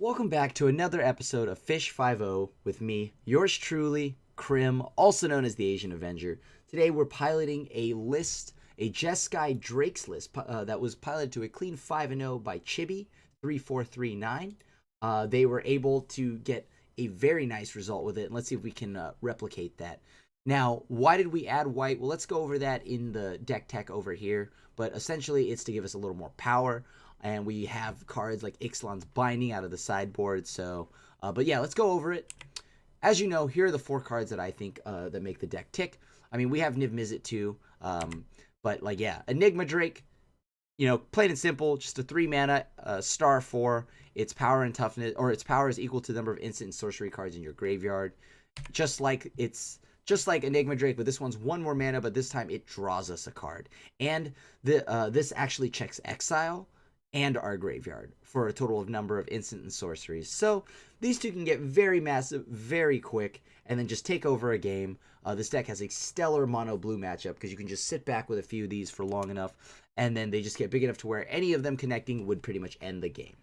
Welcome back to another episode of Fish 5-0 with me, yours truly, Krim, also known as the Asian Avenger. Today we're piloting a list, a Jeskai Drake's list that was piloted to a clean 5-0 by Chibi, 3439. They were able to get a very nice result with it, and let's see if we can replicate that. Now, why did we add white? Well, let's go over that in the deck tech over here, but essentially it's to give us a little more power. And we have cards like Ixalan's Binding out of the sideboard. So, but yeah, let's go over it. As you know, here are the 4 cards that I think that make the deck tick. I mean, we have niv-mizzet too. But like, yeah, Enigma Drake, you know, plain and simple, just a 3 mana, star 4. Its power and toughness, or its power is equal to the number of instant and sorcery cards in your graveyard. Just like Enigma Drake, but this one's 1 more mana, but this time it draws us a card. And this actually checks exile and our graveyard for a total of number of instant and sorceries. So these two can get very massive, very quick, and then just take over a game. This deck has a stellar mono blue matchup because you can just sit back with a few of these for long enough, and then they just get big enough to where any of them connecting would pretty much end the game.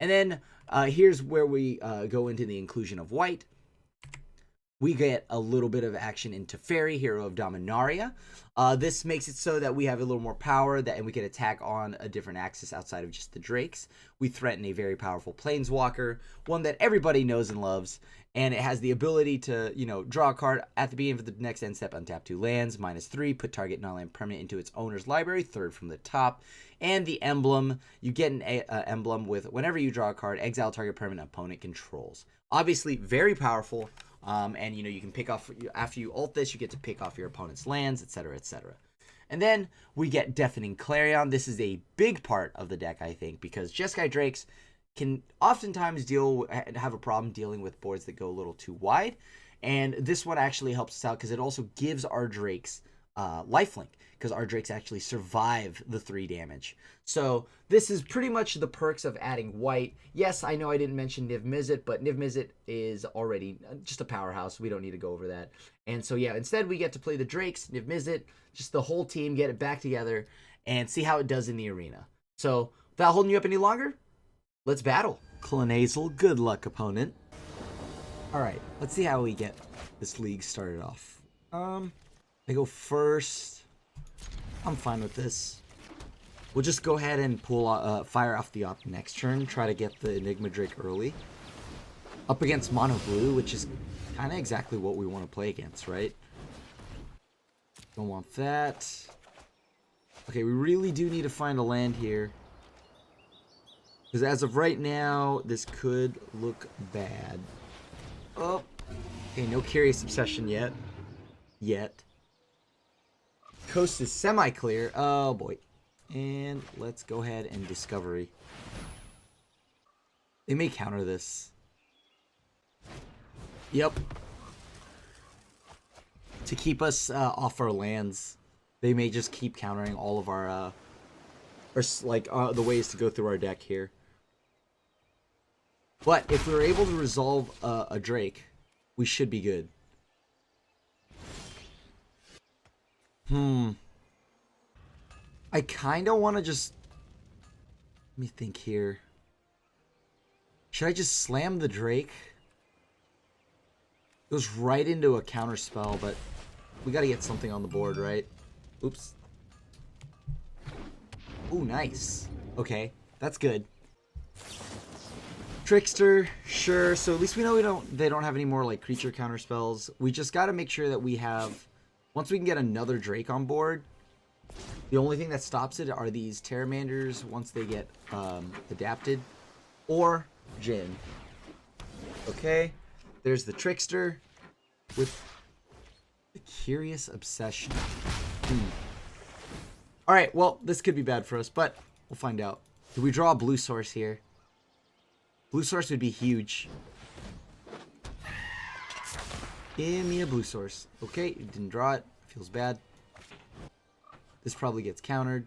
And then here's where we go into the inclusion of white. We get a little bit of action into Teferi, Hero of Dominaria. This makes it so that we have a little more power and we can attack on a different axis outside of just the Drakes. We threaten a very powerful Planeswalker, one that everybody knows and loves, and it has the ability to, you know, draw a card at the beginning of the next end step, untap 2 lands, -3, put target non-land permanent into its owner's library, 3rd from the top. And the emblem, you get an emblem with whenever you draw a card, exile target permanent opponent controls. Obviously, very powerful. And, you know, you can pick off, after you ult this, you get to pick off your opponent's lands, etc., etc. And then we get Deafening Clarion. This is a big part of the deck, I think, because Jeskai Drakes can oftentimes have a problem dealing with boards that go a little too wide. And this one actually helps us out because it also gives our Drakes lifelink, because our Drakes actually survive the 3 damage. So this is pretty much the perks of adding white. Yes, I know I didn't mention niv-mizzet, but niv-mizzet is already just a powerhouse. We don't need to go over that. And so yeah, instead we get to play the Drakes, niv-mizzet, just the whole team, get it back together, and see how it does in the arena. So without holding you up any longer, let's battle. Clonazal, good luck, opponent. Alright, let's see how we get this league started off. I go first. I'm fine with this. We'll just go ahead and fire off the op next turn. Try to get the Enigma Drake early. Up against Mono Blue, which is kind of exactly what we want to play against, right? Don't want that. Okay, we really do need to find a land here. Because as of right now, this could look bad. Oh. Okay, no Curious Obsession yet. Coast is semi-clear. Oh boy. And let's go ahead and Discovery. They may counter this. Yep. To keep us off our lands, they may just keep countering all of our the ways to go through our deck here. But if we're able to resolve a Drake, we should be good. I kind of want to just... Let me think here. Should I just slam the Drake? Goes right into a counter spell, but we got to get something on the board, right? Oops. Ooh, nice. Okay, that's good. Trickster, sure. So at least we know they don't have any more like creature counter spells. We just got to make sure that we have... Once we can get another Drake on board, the only thing that stops it are these Terramanders once they get adapted, or Jin. Okay, there's the Trickster with the Curious Obsession. Alright, well, this could be bad for us, but we'll find out. Do we draw a blue source here? Blue source would be huge. Give me a blue source. Okay, didn't draw it. Feels bad. This probably gets countered.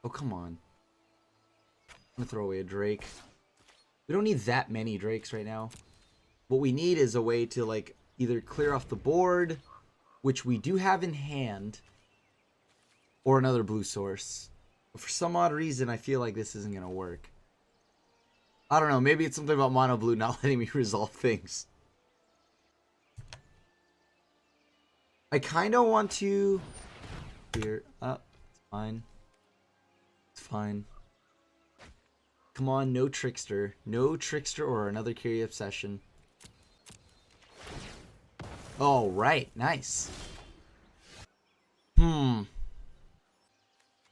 Oh, come on. I'm gonna throw away a Drake. We don't need that many Drakes right now. What we need is a way to, like, either clear off the board, which we do have in hand, or another blue source. But for some odd reason, I feel like this isn't gonna work. I don't know. Maybe it's something about mono blue not letting me resolve things. I kind of want to... Here. It's fine. It's fine. Come on, no trickster. No trickster or another Curie Obsession. Oh, right. Nice.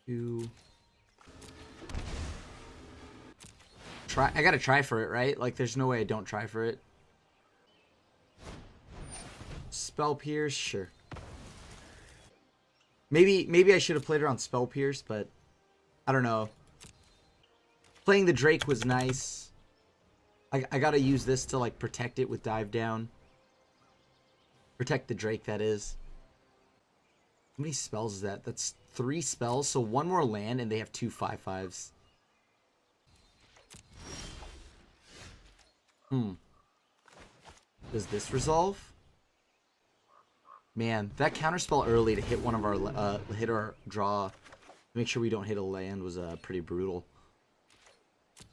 Two. Try. I gotta try for it, right? Like, there's no way I don't try for it. Spell Pierce, sure. Maybe I should have played her on Spell Pierce, but I don't know. Playing the Drake was nice. I gotta use this to, like, protect it with Dive Down. Protect the Drake, that is. How many spells is that? That's 3 spells, so 1 more land, and they have 2 5/5s. Does this resolve? Man, that counterspell early to hit one of our hit our draw, make sure we don't hit a land, was pretty brutal.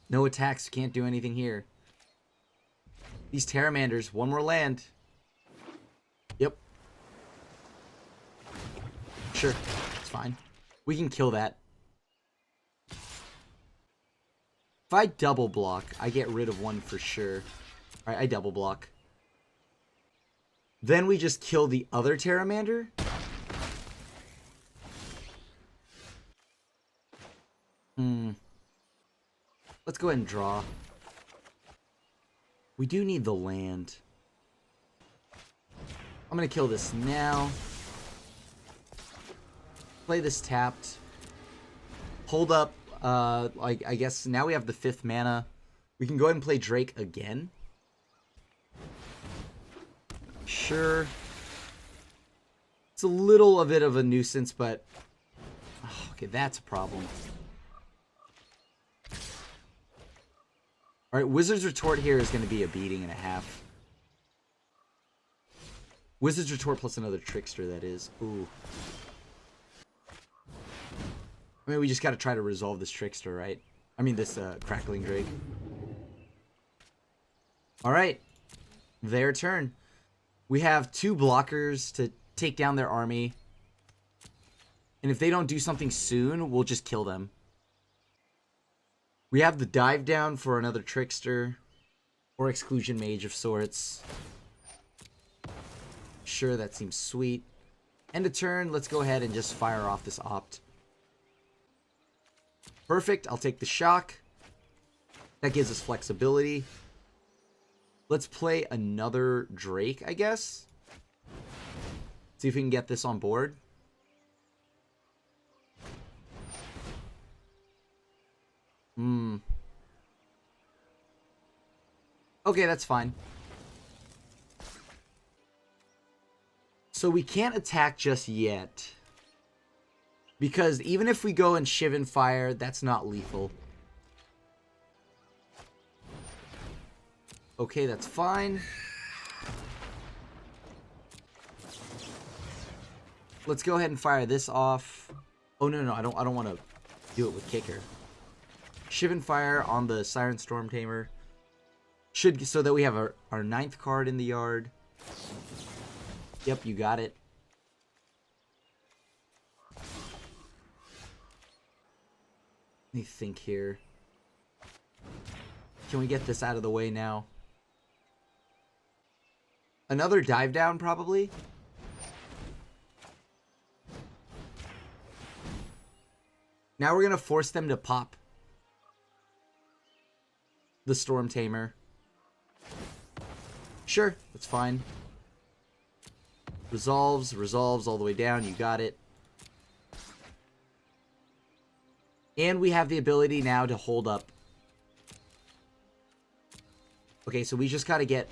No attacks, can't do anything here. These Terramanders, 1 more land. Yep. Sure, it's fine. We can kill that. If I double block, I get rid of 1 for sure. Alright, I double block. Then we just kill the other Terramander. Let's go ahead and draw. We do need the land. I'm going to kill this now. Play this tapped. Hold up. I guess now we have the 5th mana. We can go ahead and play Drake again. Sure. It's a little bit of a nuisance, but... Oh, okay, that's a problem. Alright, Wizard's Retort here is going to be a beating and a half. Wizard's Retort plus another Trickster, that is. Ooh. I mean, we just got to try to resolve this Trickster, right? I mean, this Crackling Drake. Alright. Their turn. We have 2 blockers to take down their army. And if they don't do something soon, we'll just kill them. We have the Dive Down for another Trickster. Or Exclusion Mage of sorts. Sure, that seems sweet. End of turn, let's go ahead and just fire off this Opt. Perfect, I'll take the shock. That gives us flexibility. Let's play another Drake, I guess. See if we can get this on board. Okay, that's fine. So we can't attack just yet. Because even if we go and Shivan Fire, that's not lethal. Okay, that's fine. Let's go ahead and fire this off. Oh no, I don't want to do it with Kicker. Shivan Fire on the Siren Storm Tamer. Should, so that we have our 9th card in the yard. Yep, you got it. Let me think here. Can we get this out of the way now? Another Dive Down, probably? Now we're going to force them to pop the Storm Tamer. Sure, that's fine. Resolves all the way down. You got it. And we have the ability now to hold up. Okay, so we just got to get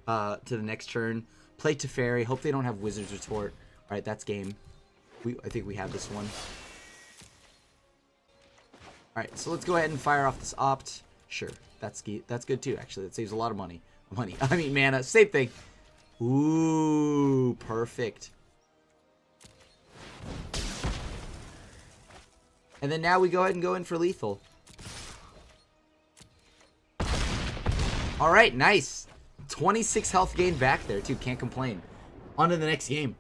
to the next turn. Play Teferi. Hope they don't have Wizard's Retort. Alright, that's game. I think we have this one. Alright, so let's go ahead and fire off this Opt. Sure, that's good too, actually. That saves a lot of money. I mean, mana. Same thing. Ooh, perfect. And then now we go ahead and go in for lethal. All right, nice. 26 health gain back there, too. Can't complain. On to the next game.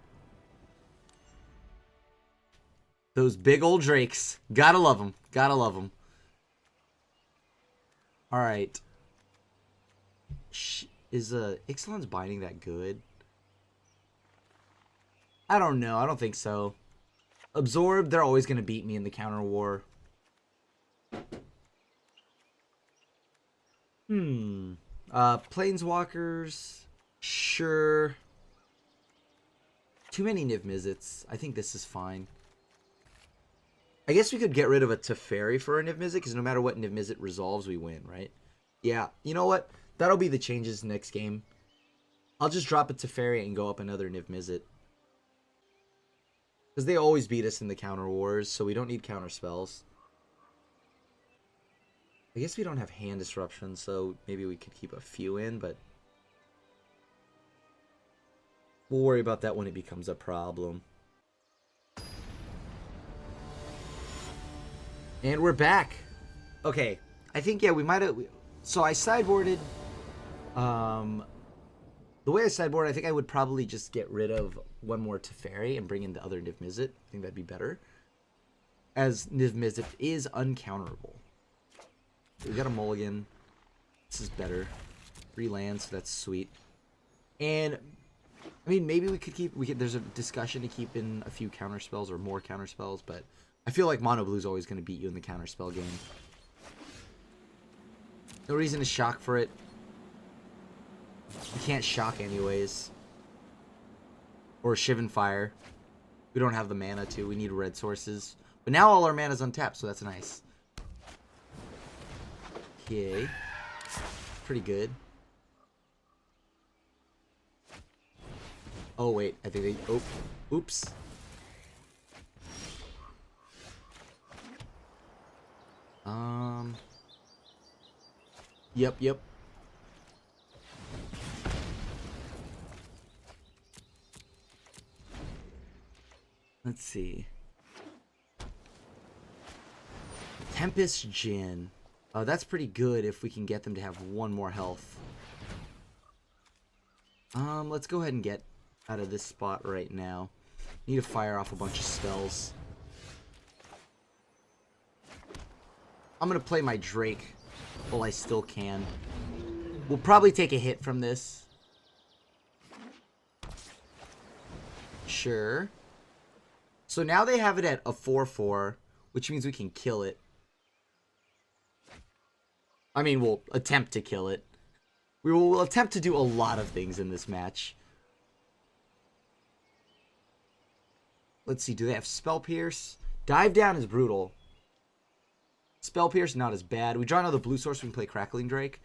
Those big old drakes. Gotta love them. Gotta love them. All right. Is Ixalan's Binding that good? I don't know. I don't think so. Absorb, they're always going to beat me in the counter war. Planeswalkers. Sure. Too many niv-mizzets. I think this is fine. I guess we could get rid of a Teferi for a niv-mizzet, because no matter what niv-mizzet resolves, we win, right? Yeah, you know what? That'll be the changes next game. I'll just drop a Teferi and go up another niv-mizzet. Because they always beat us in the counter wars, so we don't need counter spells. I guess we don't have hand disruption, so maybe we could keep a few in, but we'll worry about that when it becomes a problem. And we're back. Okay, I think, yeah, we might have... So I sideboarded... The way I sideboard, I think I would probably just get rid of one more Teferi and bring in the other niv-mizzet. I think that'd be better. As niv-mizzet is uncounterable. We got a mulligan. This is better. 3 lands, so that's sweet. And, I mean, maybe we could keep... there's a discussion to keep in a few counter spells or more counter spells, but I feel like Mono Blue's always going to beat you in the counter spell game. No reason to shock for it. We can't shock anyways. Or Shivan Fire. We don't have the mana to. We need red sources. But now all our mana's untapped, so that's nice. Okay. Pretty good. Oh, wait. I think they... Oh. Oops. Yep. Let's see. Tempest Djinn. That's pretty good if we can get them to have 1 more health. Let's go ahead and get out of this spot right now. Need to fire off a bunch of spells. I'm gonna play my Drake while I still can. We'll probably take a hit from this. Sure. So now they have it at a 4/4, which means we can kill it. I mean, we'll attempt to kill it. We'll attempt to do a lot of things in this match. Let's see, do they have Spell Pierce? Dive Down is brutal. Spell Pierce, not as bad. We draw another blue source, we can play Crackling Drake.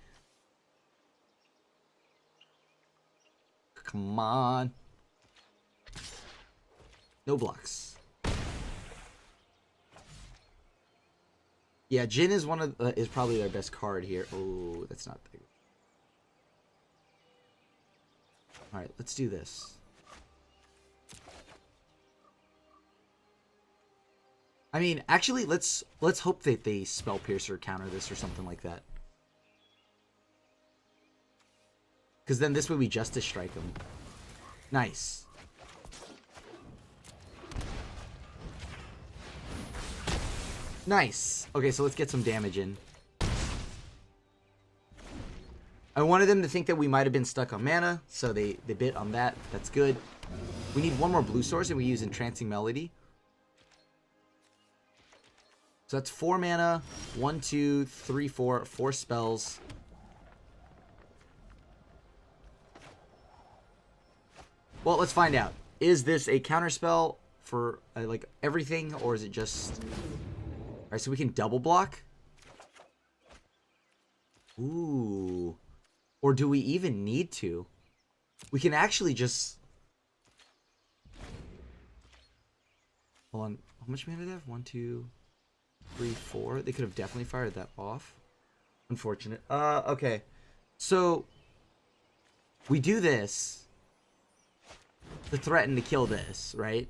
Come on. No blocks. Yeah, Djinn is is probably their best card here. Oh, that's not big. All right, let's do this. I mean, actually, let's hope that they Spell Piercer counter this or something like that. Because then this way we Justice Strike them. Nice. Nice. Okay, so let's get some damage in. I wanted them to think that we might have been stuck on mana, so they bit on that. That's good. We need 1 more blue source, and we use Entrancing Melody. So that's 4 mana. 1, 2, 3, 4. 4 spells. Well, let's find out. Is this a counterspell for like everything, or is it just... Alright, so we can double block. Ooh. Or do we even need to? We can actually just... Hold on. How much mana do they have? 1, 2, 3, 4. They could have definitely fired that off. Unfortunate. Okay. So, we do this to threaten to kill this, right?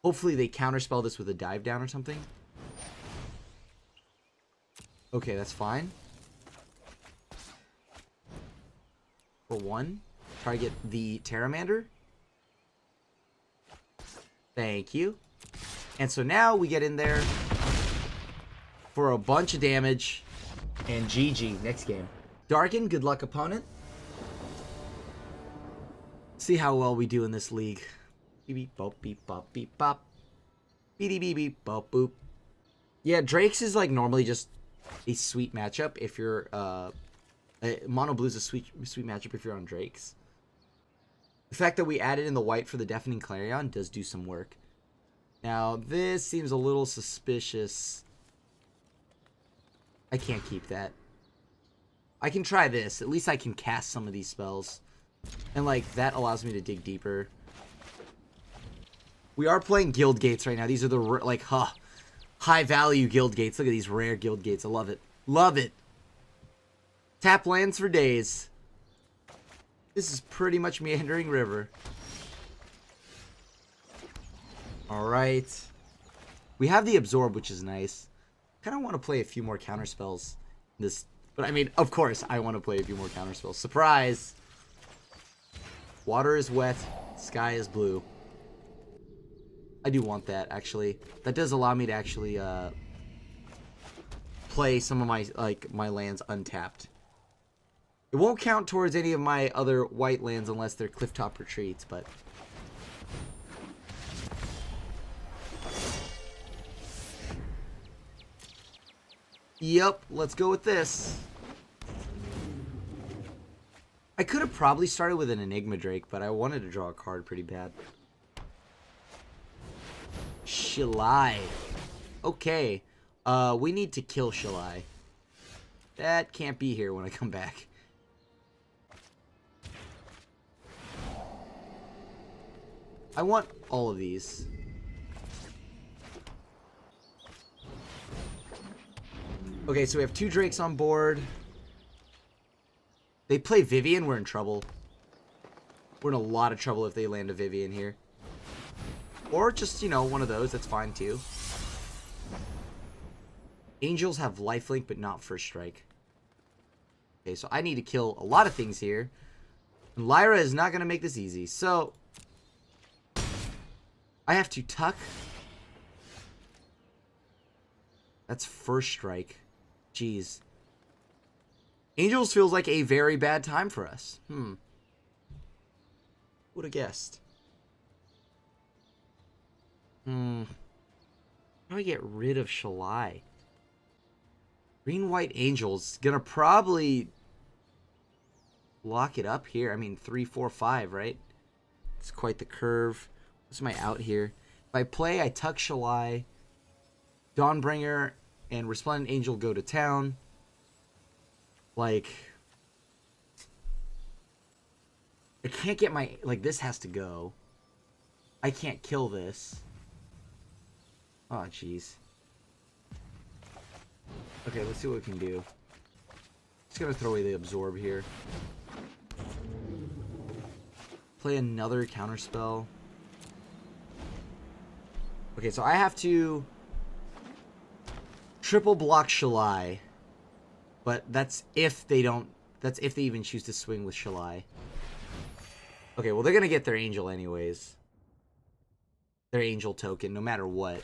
Hopefully they counterspell this with a dive down or something. Okay, that's fine. for 1. Target the Pteramander. Thank you. And so now we get in there for a bunch of damage. And GG, next game. Darkin, good luck, opponent. See how well we do in this league. Beep beep bop beep bop beep bop. Beep beep beep bop boop. Yeah, Drake's is like normally just a sweet matchup if you're Mono Blue's a sweet matchup if you're on Drake's. The fact that we added in the white for the Deafening Clarion does do some work. Now, this seems a little suspicious. I can't keep that. I can try this. At least I can cast some of these spells. And, like, that allows me to dig deeper. We are playing Guild Gates right now. These are the, like, high-value Guild Gates. Look at these rare Guild Gates. I love it. Love it. Tap lands for days. This is pretty much Meandering River. Alright. We have the Absorb, which is nice. Kind of want to play a few more counterspells. But I mean, of course, I want to play a few more counterspells. Surprise! Water is wet. Sky is blue. I do want that, actually. That does allow me to actually play some of my lands untapped. It won't count towards any of my other white lands unless they're Clifftop Retreats, but... Yep, let's go with this. I could have probably started with an Enigma Drake, but I wanted to draw a card pretty bad. Shalai. Okay. We need to kill Shalai. That can't be here when I come back. I want all of these. Okay, so we have 2 Drakes on board. They play Vivian, we're in trouble. We're in a lot of trouble if they land a Vivian here. Or just, you know, one of those, that's fine too. Angels have lifelink, but not first strike. Okay, so I need to kill a lot of things here. And Lyra is not going to make this easy. So, I have to tuck. That's first strike. Jeez. Angels feels like a very bad time for us. Would have guessed. How do I get rid of Shalai? Green-white Angels. Gonna probably lock it up here. I mean, 3, 4, 5, right? It's quite the curve. What's my out here? If I play, I tuck Shalai. Dawnbringer and Resplendent Angel go to town. Like, I can't get my... Like, this has to go. I can't kill this. Oh, jeez. Okay, let's see what we can do. Just gonna throw away the Absorb here. Play another counterspell. Okay, so I have to triple block Shalai. But that's if they don't... That's if they even choose to swing with Shalai. Okay, well, they're gonna get their Angel anyways. Their Angel token, no matter what.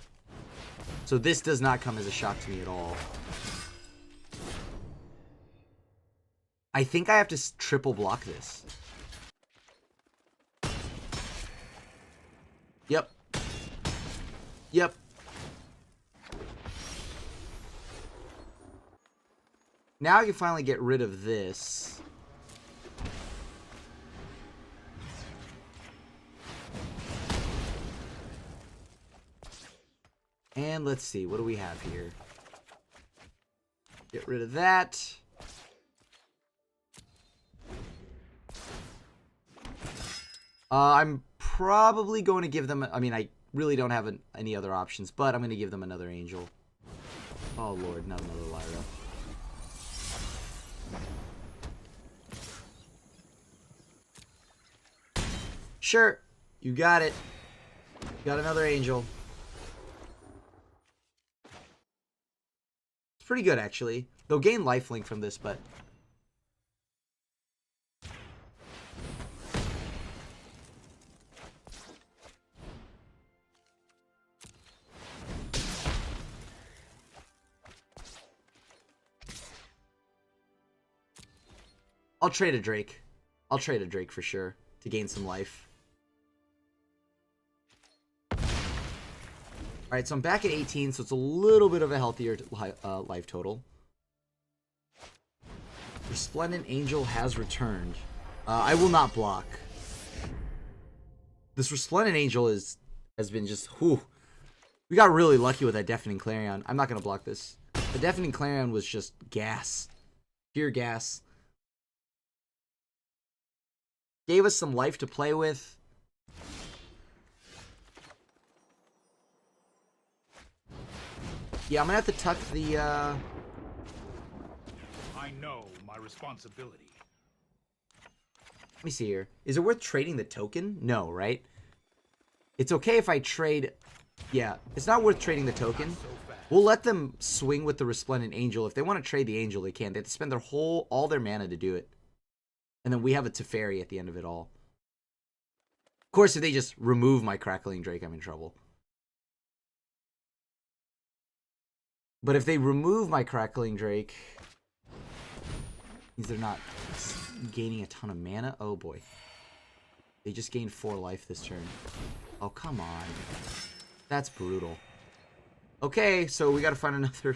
So this does not come as a shock to me at all. I think I have to triple block this. Yep. Yep. Now I can finally get rid of this. And let's see, what do we have here? Get rid of that. I'm probably going to give them... I mean, I really don't have any other options, but I'm going to give them another Angel. Oh, Lord, not another Lyra. Sure, you got it. Got another Angel. It's pretty good, actually. They'll gain lifelink from this, but... I'll trade a Drake. I'll trade a Drake for sure to gain some life. Alright, so I'm back at 18, so it's a little bit of a healthier life total. Resplendent Angel has returned. I will not block. This Resplendent Angel has been just... whew. We got really lucky with that Deafening Clarion. I'm not going to block this. The Deafening Clarion was just gas. Pure gas. Gave us some life to play with. Yeah, I'm gonna have to tuck the, I know my responsibility. Let me see here. Is it worth trading the token? No, right? It's okay if I trade... Yeah, it's not worth trading the token. We'll let them swing with the Resplendent Angel. If they want to trade the Angel, they can. They have to spend all their mana to do it. And then we have a Teferi at the end of it all. Of course, if they just remove my Crackling Drake, I'm in trouble. But if they remove my Crackling Drake, means they're not gaining a ton of mana. Oh boy. They just gained 4 life this turn. Oh, come on. That's brutal. Okay, so we gotta find another...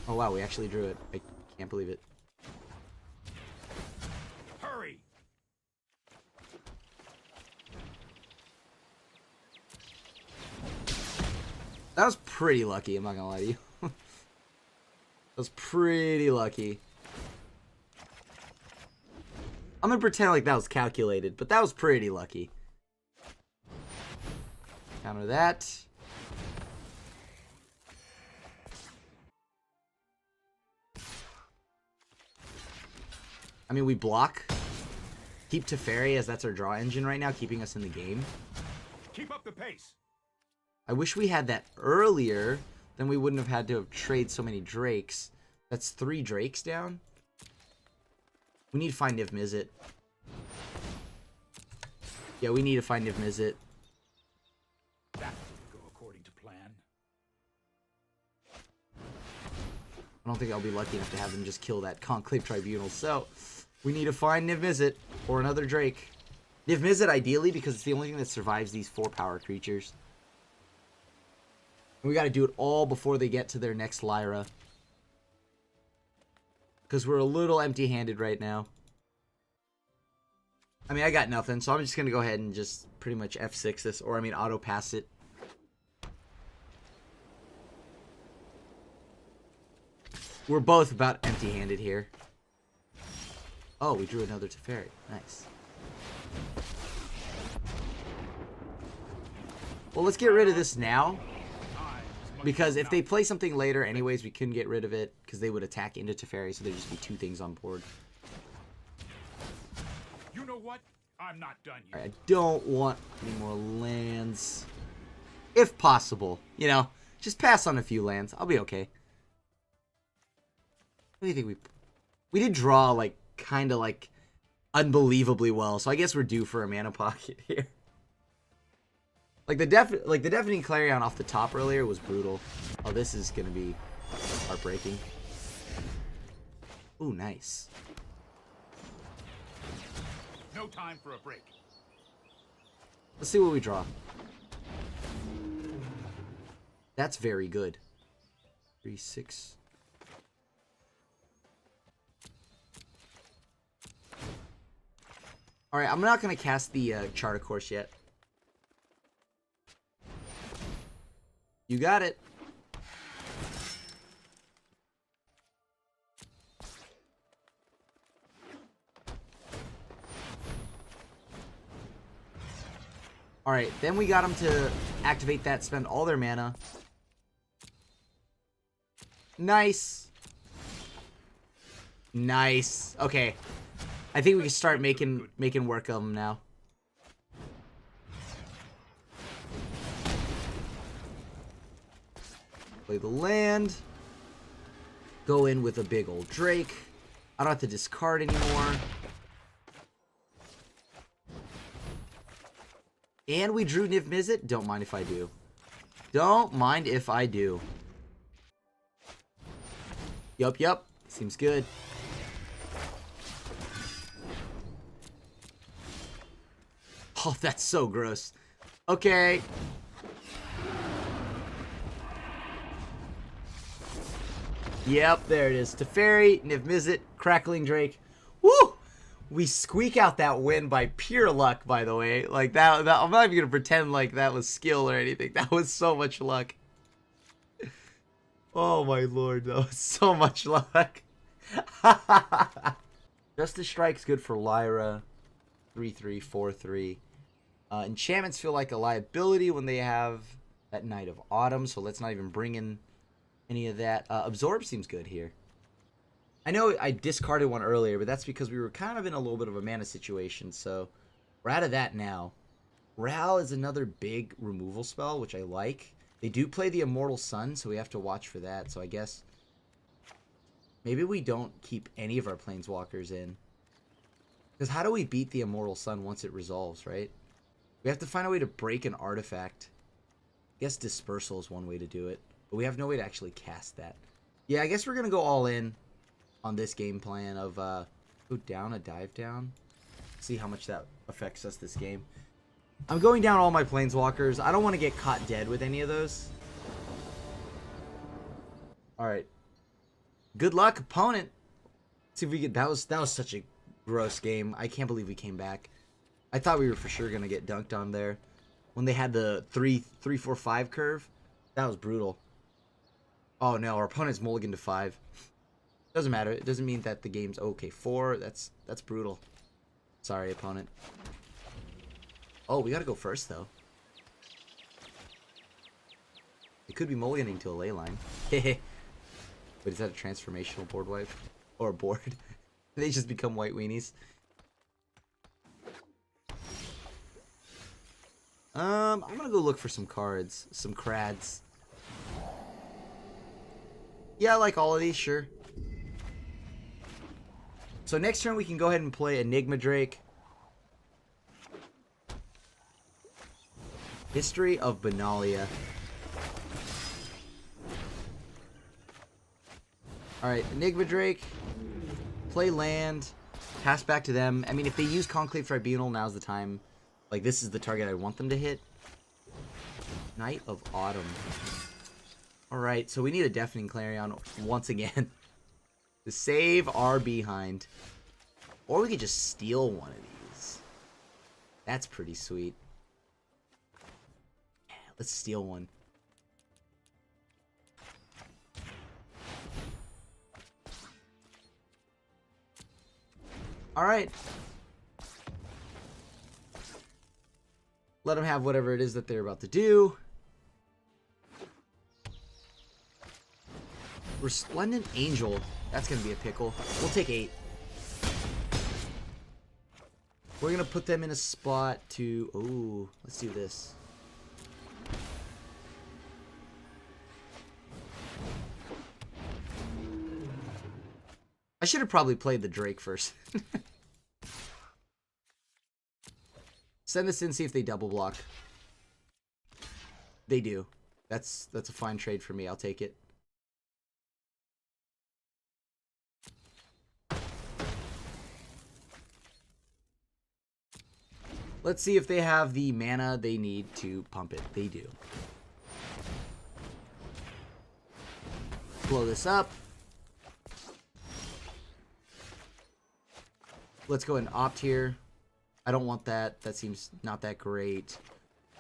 Oh wow, we actually drew it. I can't believe it. Hurry! That was pretty lucky, I'm not gonna lie to you. That was pretty lucky. I'm gonna pretend like that was calculated, but that was pretty lucky. Counter that. I mean, we block. Keep Teferi, as that's our draw engine right now, keeping us in the game. Keep up the pace. I wish we had that earlier. Then we wouldn't have had to trade so many Drakes. That's 3 Drakes down. We need to find niv-mizzet. Yeah, we need to find niv-mizzet. That didn't go according to plan. I don't think I'll be lucky enough to have them just kill that Conclave Tribunal. So, we need to find niv-mizzet or another Drake. Niv-mizzet ideally because it's the only thing that survives these 4 power creatures. And we got to do it all before they get to their next Lyra. Because we're a little empty-handed right now. I mean, I got nothing, so I'm just going to go ahead and just pretty much F6 this. Or, I mean, auto-pass it. We're both about empty-handed here. Oh, we drew another Teferi. Nice. Well, let's get rid of this now. Because if they play something later anyways, we couldn't get rid of it. Because they would attack into Teferi, so there'd just be 2 things on board. You know what? I'm not done yet. Right, I don't want any more lands. If possible. You know, just pass on a few lands. I'll be okay. What do you think we did draw, like, kind of, like, unbelievably well. So I guess we're due for a mana pocket here. Like the Deafening Clarion off the top earlier was brutal. Oh, this is gonna be heartbreaking. Ooh, nice. No time for a break. Let's see what we draw. That's very good. 3, 6. All right, I'm not gonna cast the Charter Course yet. You got it. Alright, then we got them to activate that, spend all their mana. Nice. Nice. Okay. I think we can start making work of them now. Play the land. Go in with a big old Drake. I don't have to discard anymore. And we drew niv-mizzet. Don't mind if I do. Don't mind if I do. Yup. Seems good. Oh, that's so gross. Okay. Yep, there it is. Teferi, niv-mizzet, Crackling Drake. Woo! We squeak out that win by pure luck, by the way. Like, that I'm not even going to pretend like that was skill or anything. That was so much luck. Oh, my lord. That was so much luck. Justice Strike's good for Lyra. 3-3, 4-3. Enchantments feel like a liability when they have that Knight of Autumn, so let's not even bring in any of that. Absorb seems good here. I know I discarded one earlier, but that's because we were kind of in a little bit of a mana situation, so we're out of that now. Ral is another big removal spell, which I like. They do play the Immortal Sun, so we have to watch for that, so I guess maybe we don't keep any of our Planeswalkers in. Because how do we beat the Immortal Sun once it resolves, right? We have to find a way to break an artifact. I guess Dispersal is one way to do it, but we have no way to actually cast that. Yeah, I guess we're going to go all in on this game plan of go down a dive down. See how much that affects us this game. I'm going down all my Planeswalkers. I don't want to get caught dead with any of those. Alright. Good luck, opponent. See if we get... That was such a gross game. I can't believe we came back. I thought we were for sure going to get dunked on there. When they had the 3-4-5 curve. That was brutal. Oh no, our opponent's mulligan to 5. Doesn't matter. It doesn't mean that the game's okay. 4. That's brutal. Sorry, opponent. Oh, we gotta go first though. It could be mulliganing to a ley line. Wait, is that a transformational board wipe? Or a board? They just become white weenies. I'm gonna go look for some cards. Some crads. Yeah, I like all of these, sure. So next turn we can go ahead and play Enigma Drake. History of Benalia. Alright, Enigma Drake. Play land. Pass back to them. I mean, if they use Conclave Tribunal, now's the time. Like, this is the target I want them to hit. Knight of Autumn. Alright, so we need a Deafening Clarion once again. To save our behind. Or we could just steal one of these. That's pretty sweet. Yeah, let's steal one. Alright. Let them have whatever it is that they're about to do. Resplendent Angel. That's going to be a pickle. We'll take 8. We're going to put them in a spot to... Oh, let's do this. I should have probably played the Drake first. Send this in, see if they double block. They do. That's a fine trade for me. I'll take it. Let's see if they have the mana they need to pump it. They do. Blow this up. Let's go and opt here. I don't want that. That seems not that great.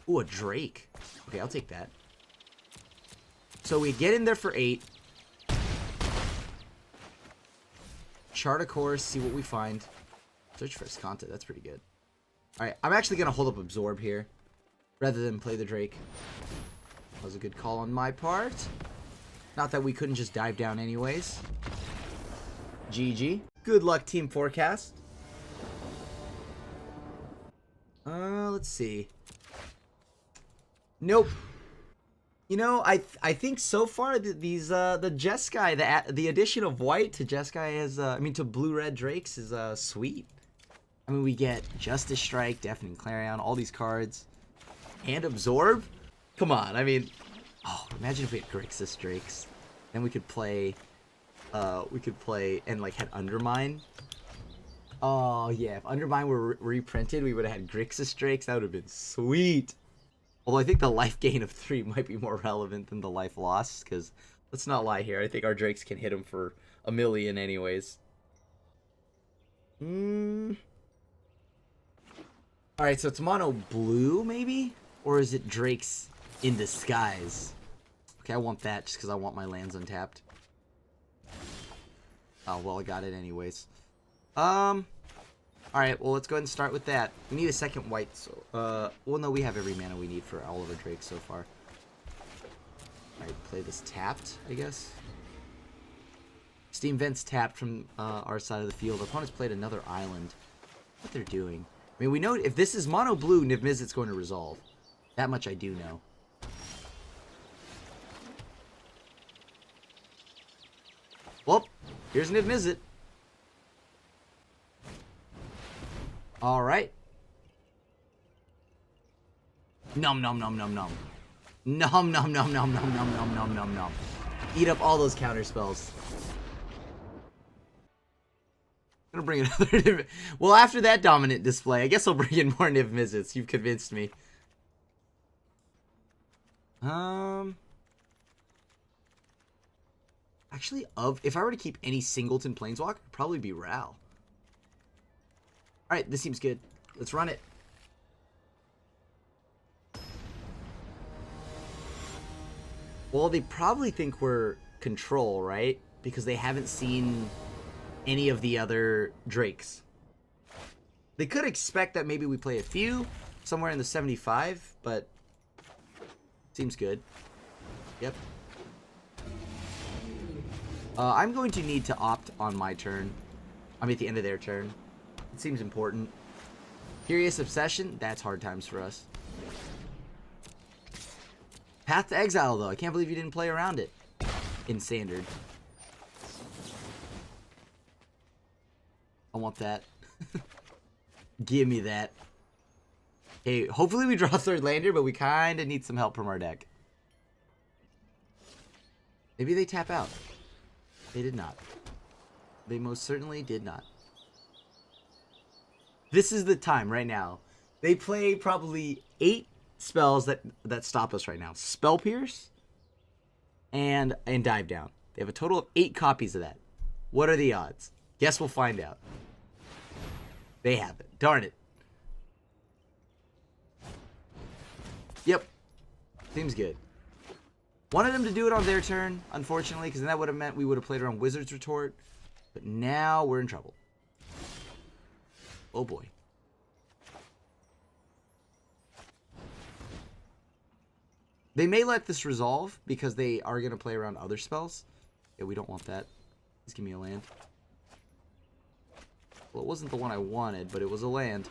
Ooh, a Drake. Okay, I'll take that. So we get in there for 8. Chart a course, see what we find. Search for Escanta, that's pretty good. Alright, I'm actually going to hold up Absorb here, rather than play the Drake. That was a good call on my part. Not that we couldn't just dive down anyways. GG. Good luck, Team Forecast. Let's see. Nope. You know, I think so far these the Jeskai, the addition of white to Jeskai is I mean to blue-red Drakes is sweet. I mean, we get Justice Strike, Deafening Clarion, all these cards, and Absorb. Come on, I mean, oh, imagine if we had Grixis Drakes, then we could play and like had Undermine. Oh, yeah. If Undermine were reprinted, we would have had Grixis Drakes. That would have been sweet. Although I think the life gain of 3 might be more relevant than the life loss, because let's not lie here. I think our Drakes can hit him for 1,000,000 anyways. Alright, so it's mono blue, maybe? Or is it Drakes in disguise? Okay, I want that just because I want my lands untapped. Oh, well, I got it anyways. Alright, well, let's go ahead and start with that. We need a second white, so, well, no, we have every mana we need for all of our Drakes so far. Alright, play this tapped, I guess. Steam Vent's tapped from our side of the field. Opponents played another island. What they're doing. I mean, we know if this is mono blue, niv-mizzet's going to resolve. That much I do know. Well, here's niv-mizzet. Alright. Nom nom nom nom nom. Nom nom nom nom nom nom nom nom nom nom. Eat up all those counter spells. I'm gonna bring another well, after that dominant display, I guess I'll bring in more niv-mizzets. You've convinced me. Actually, if I were to keep any singleton planeswalker, it'd probably be Ral. Alright, this seems good. Let's run it. Well, they probably think we're control, right? Because they haven't seen any of the other Drakes. They could expect that maybe we play a few somewhere in the 75, but seems good. Yep. I'm going to need to opt on my turn. I mean, at the end of their turn. It seems important. Curious Obsession, that's hard times for us. Path to Exile, though. I can't believe you didn't play around it in Standard. I want that. Give me that. Okay, hopefully we draw a third lander, but we kind of need some help from our deck. Maybe they tap out. They did not. They most certainly did not. This is the time right now. They play probably 8 spells that stop us right now. Spell Pierce and Dive Down. They have a total of 8 copies of that. What are the odds? Guess we'll find out. They have it. Darn it. Yep. Seems good. Wanted them to do it on their turn, unfortunately, because then that would have meant we would have played around Wizard's Retort. But now we're in trouble. Oh boy. They may let this resolve because they are going to play around other spells. Yeah, we don't want that. Just give me a land. Well, it wasn't the one I wanted, but it was a land.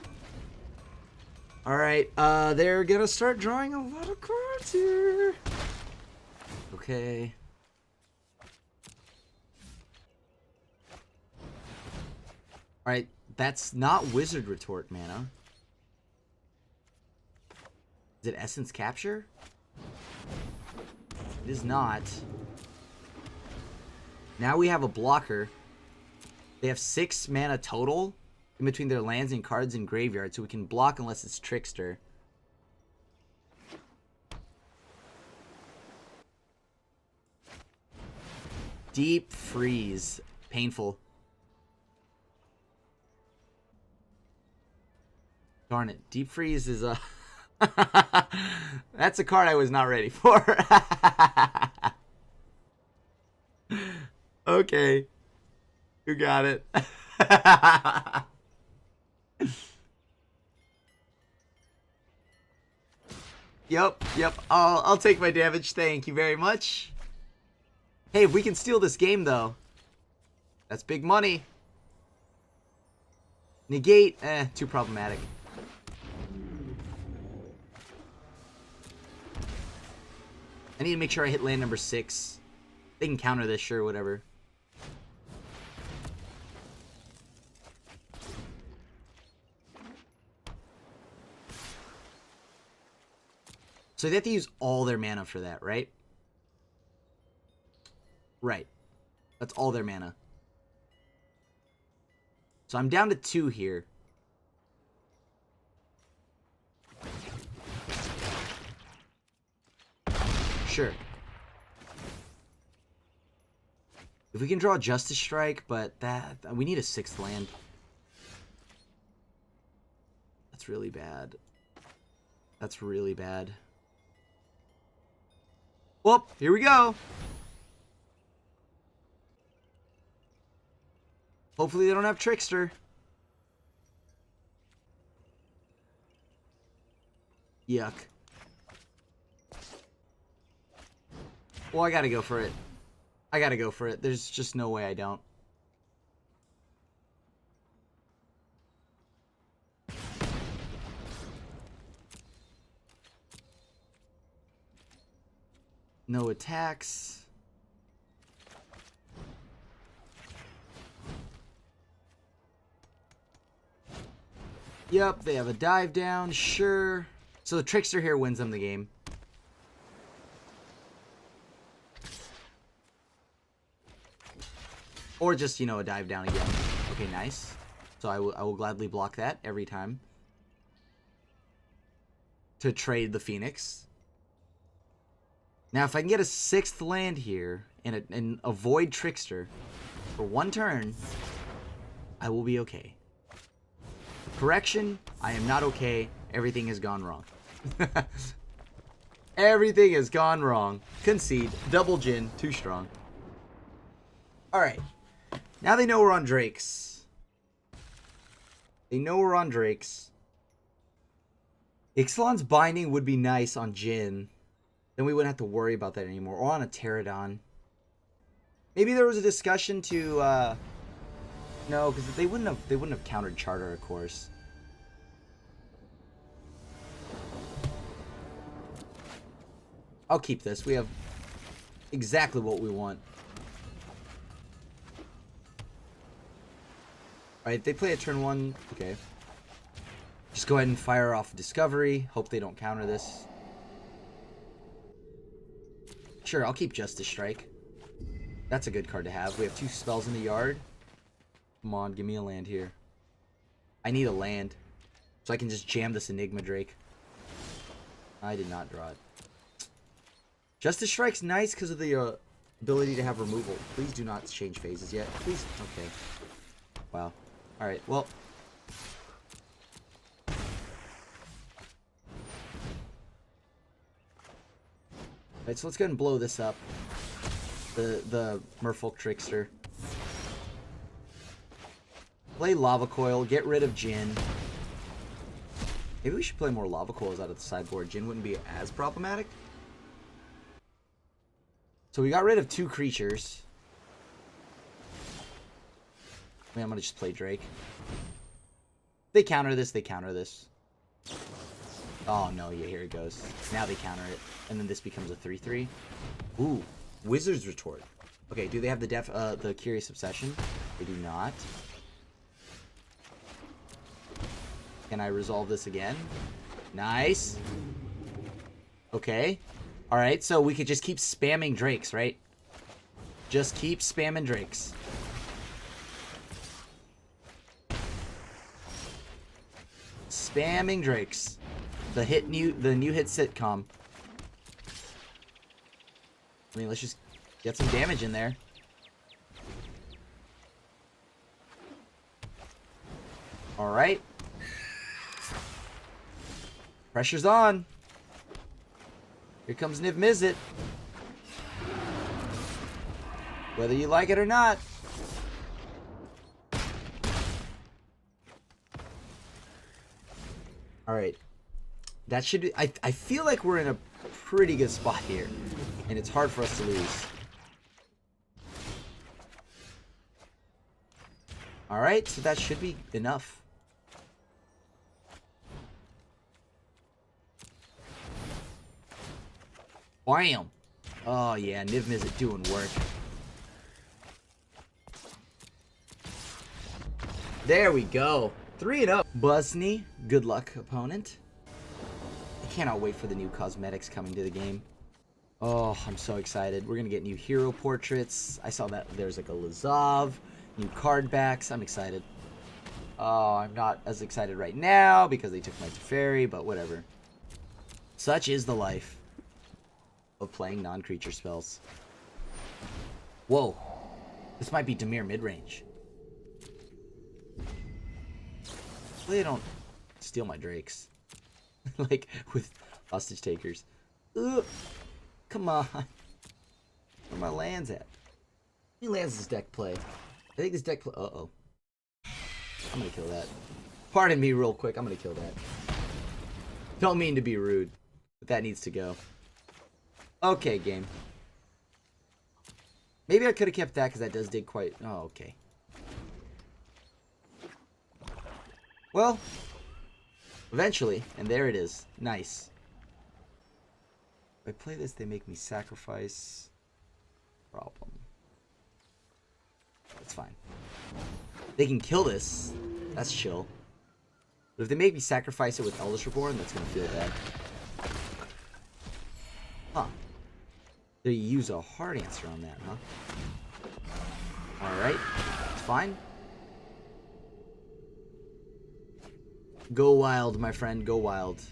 Alright, they're going to start drawing a lot of cards here. Okay. Alright, that's not Wizard Retort mana. Is it Essence Capture? It is not. Now we have a blocker. They have 6 mana total in between their lands and cards in graveyard, so we can block unless it's Trickster. Deep Freeze. Painful. Darn it. Deep Freeze is a... That's a card I was not ready for. Okay. You got it. Yep. I'll take my damage. Thank you very much. Hey, if we can steal this game, though, that's big money. Negate, too problematic. I need to make sure I hit land number 6. They can counter this, sure, whatever. So they have to use all their mana for that, right? Right. That's all their mana. So I'm down to 2 here. Sure. If we can draw Justice Strike, but we need a 6th land. That's really bad. That's really bad. Well, here we go. Hopefully they don't have Trickster. Yuck. Well, I gotta go for it. I gotta go for it. There's just no way I don't. No attacks. Yep, they have a dive down, sure. So the Trickster here wins them the game. Or just, you know, a dive down again. Okay, nice. So I will gladly block that every time. To trade the Phoenix. Now, if I can get a 6th land here and avoid Trickster for 1 turn, I will be okay. Correction, I am not okay. Everything has gone wrong. Everything has gone wrong. Concede. Double Jin. Too strong. Alright. Now they know we're on Drakes. They know we're on Drakes. Ixalan's Binding would be nice on Jin. Then we wouldn't have to worry about that anymore. Or on a Pterodon. Maybe there was a discussion to no, because they wouldn't have countered Charter, of course. I'll keep this. We have exactly what we want. Alright, they play a turn 1. Okay. Just go ahead and fire off Discovery. Hope they don't counter this. Sure, I'll keep Justice Strike. That's a good card to have. We have 2 spells in the yard. Come on, give me a land here. I need a land. So I can just jam this Enigma Drake. I did not draw it. Justice Strike's nice because of the ability to have removal. Please do not change phases yet. Please. Okay. Wow. Alright, well. Alright, so let's go ahead and blow this up. The Merfolk Trickster. Play Lava Coil, get rid of Jin. Maybe we should play more Lava Coils out of the sideboard. Jin wouldn't be as problematic. So we got rid of 2 creatures. I mean, I'm going to just play Drake. They counter this, they counter this. Oh no, yeah, here it goes. Now they counter it. And then this becomes a 3/3. Ooh, Wizard's Retort. Okay, do they have the Curious Obsession? They do not. Can I resolve this again? Nice. Okay. Alright, so we could just keep spamming Drakes, right? Just keep spamming Drakes. Spamming Drakes. The new hit sitcom. I mean, let's just get some damage in there. Alright. Pressure's on. Here comes niv-mizzet. Whether you like it or not. Alright. That should be... I feel like we're in a pretty good spot here. And it's hard for us to lose. Alright, so that should be enough. Bam! Oh yeah, niv-mizzet doing work. There we go. 3-0. Busney, good luck, opponent. I cannot wait for the new cosmetics coming to the game. Oh, I'm so excited. We're gonna get new hero portraits. I saw that there's like a Lazav, new card backs. I'm excited. Oh, I'm not as excited right now because they took my Teferi, but whatever. Such is the life of playing non-creature spells. Whoa. This might be Dimir midrange. Hopefully they don't steal my Drakes. Like, with hostage takers. Ugh. Come on. Where my lands at? How many lands does this deck play? I think this deck play... Uh-oh. I'm gonna kill that. Pardon me real quick. I'm gonna kill that. Don't mean to be rude, but that needs to go. Okay, game. Maybe I could have kept that because that does dig quite... Oh, okay. Well, eventually, and there it is. Nice. If I play this, they make me sacrifice. Problem. That's fine. They can kill this. That's chill. But if they make me sacrifice it with Eldritch Reborn, that's gonna feel bad. Huh. They use a hard answer on that, huh? Alright. It's fine. Go wild, my friend. Go wild.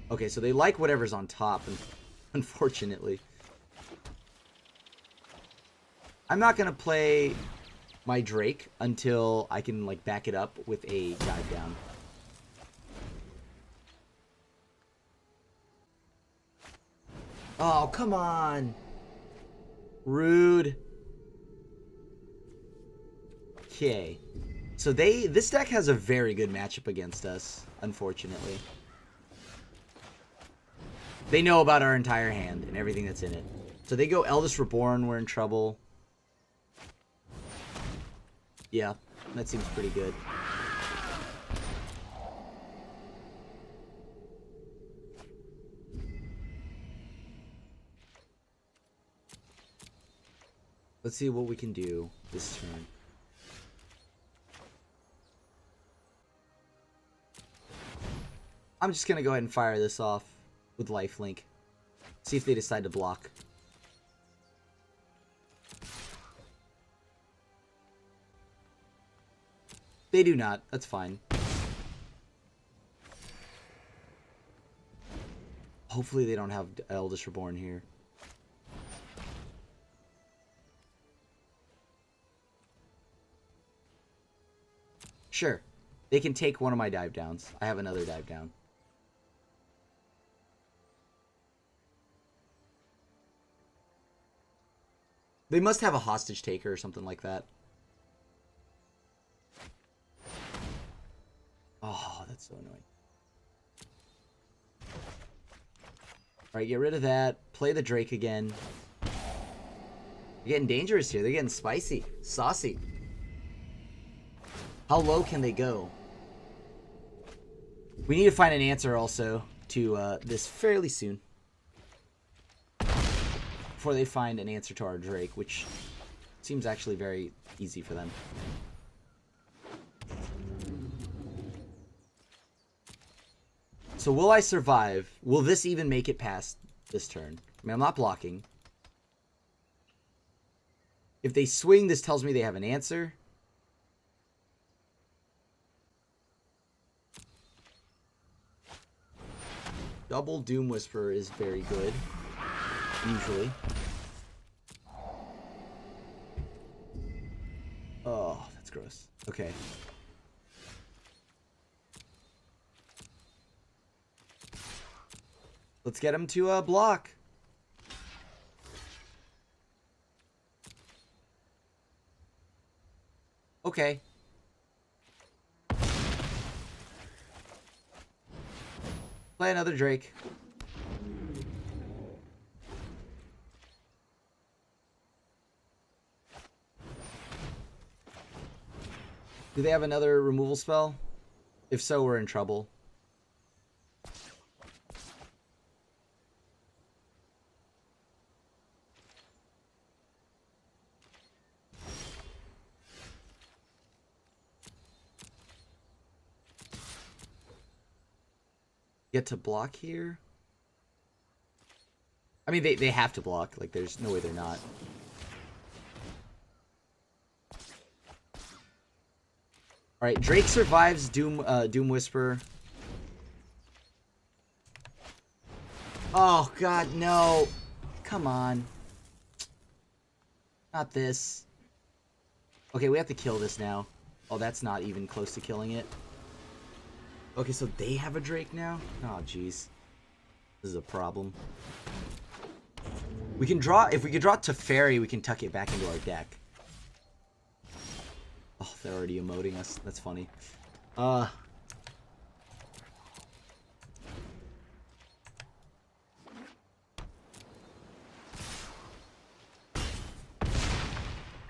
Okay, so they like whatever's on top, unfortunately. I'm not going to play my Drake until I can, like, back it up with a dive down. Oh, come on. Rude. Okay. So this deck has a very good matchup against us, unfortunately. They know about our entire hand and everything that's in it. So they go Eldritch Reborn, we're in trouble. Yeah, that seems pretty good. Let's see what we can do this turn. I'm just going to go ahead and fire this off with lifelink. See if they decide to block. They do not. That's fine. Hopefully they don't have Eldritch Reborn here. Sure. They can take one of my dive downs. I have another dive down. They must have a hostage taker or something like that. Oh, that's so annoying. Alright, get rid of that. Play the Drake again. They're getting dangerous here. They're getting spicy. Saucy. How low can they go? We need to find an answer also to this fairly soon. Before they find an answer to our Drake, which seems actually very easy for them. So will I survive? Will this even make it past this turn? I mean, I'm not blocking. If they swing, this tells me they have an answer. Double Doom Whisperer is very good. Usually. Oh, that's gross. Okay. Let's get him to block. Okay. Play another Drake. Do they have another removal spell? If so, we're in trouble. Get to block here? I mean, they have to block. Like, there's no way they're not. Alright, Drake survives Doom Whisper. Oh, God, no. Come on. Not this. Okay, we have to kill this now. Oh, that's not even close to killing it. Okay, so they have a Drake now? Oh, jeez. This is a problem. We can draw... If we could draw Teferi, we can tuck it back into our deck. Oh, they're already emoting us. That's funny.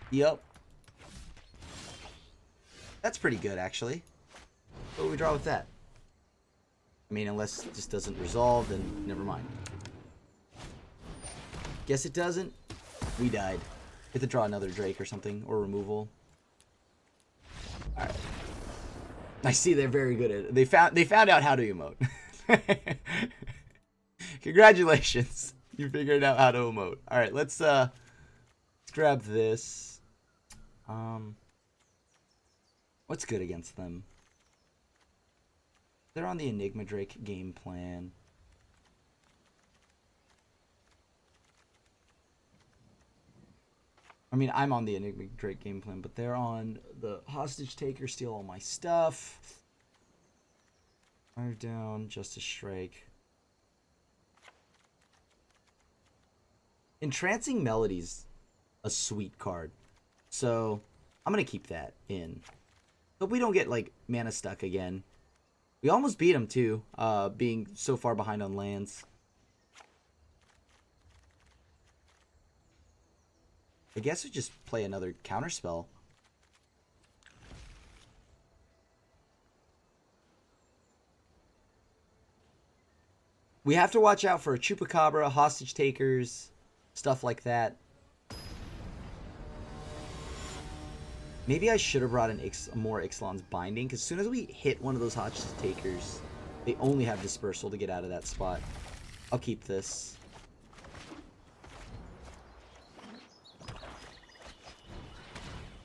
Yep. That's pretty good, actually. What do we draw with that? I mean, unless it just doesn't resolve, then never mind. Guess it doesn't. We died. We have to draw another Drake or something, or removal. Alright. I see they're very good at it. They found out how to emote. Congratulations. You figured out how to emote. Alright, let's grab this. What's good against them? They're on the Enigma Drake game plan. I mean, I'm on the Enigma Drake game plan, but they're on the Hostage Taker, steal all my stuff. Fire down, Justice Strike. Entrancing Melody's a sweet card. So, I'm going to keep that in. Hope we don't get, like, mana stuck again. We almost beat him, too, being so far behind on lands. I guess we just play another counterspell. We have to watch out for Chupacabra, Hostage Takers, stuff like that. Maybe I should have brought in more Ixalan's Binding, because as soon as we hit one of those Hostage Takers, they only have Dispersal to get out of that spot. I'll keep this.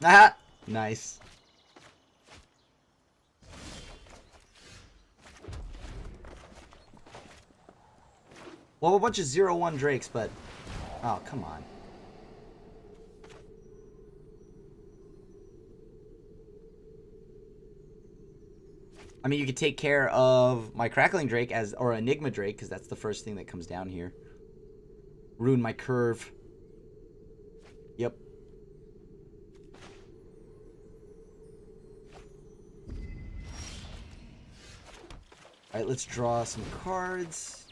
Ah! Nice. Well, a bunch of 0-1 Drakes, but... Oh, come on. I mean, you could take care of my Crackling Drake as, or Enigma Drake, because that's the first thing that comes down here. Ruin my curve. Yep. Alright, let's draw some cards.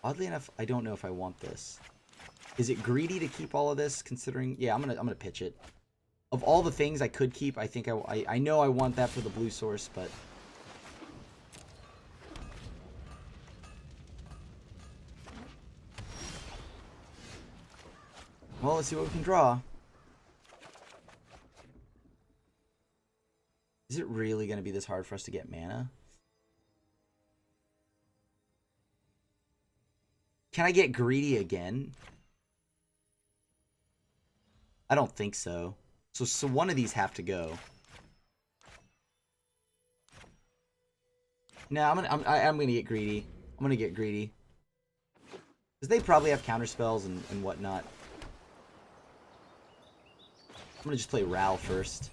Oddly enough, I don't know if I want this. Is it greedy to keep all of this, considering... Yeah, I'm gonna pitch it. Of all the things I could keep, I think I know I want that for the blue source, but... Well, let's see what we can draw. Is it really going to be this hard for us to get mana? Can I get greedy again? I don't think so. So one of these have to go. No, I'm gonna get greedy. I'm gonna get greedy. Because they probably have counterspells and whatnot. I'm gonna just play Ral first.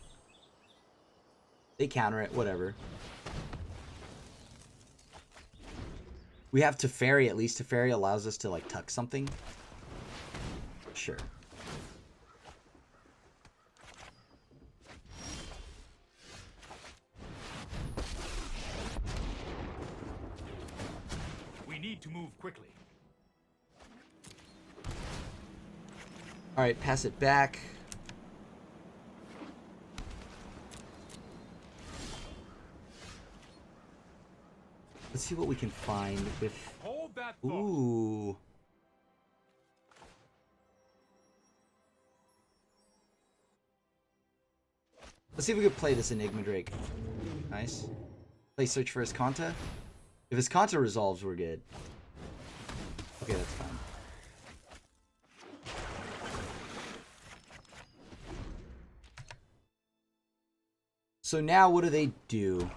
They counter it, whatever. We have Teferi, at least. Teferi allows us to, like, tuck something. Sure. We need to move quickly. Alright, pass it back. Let's see what we can find with... Hold that thought. Ooh. Let's see if we could play this Enigma Drake. Nice. Play Search for Iskanta. If Iskanta resolves, we're good. Okay, that's fine. So now what do they do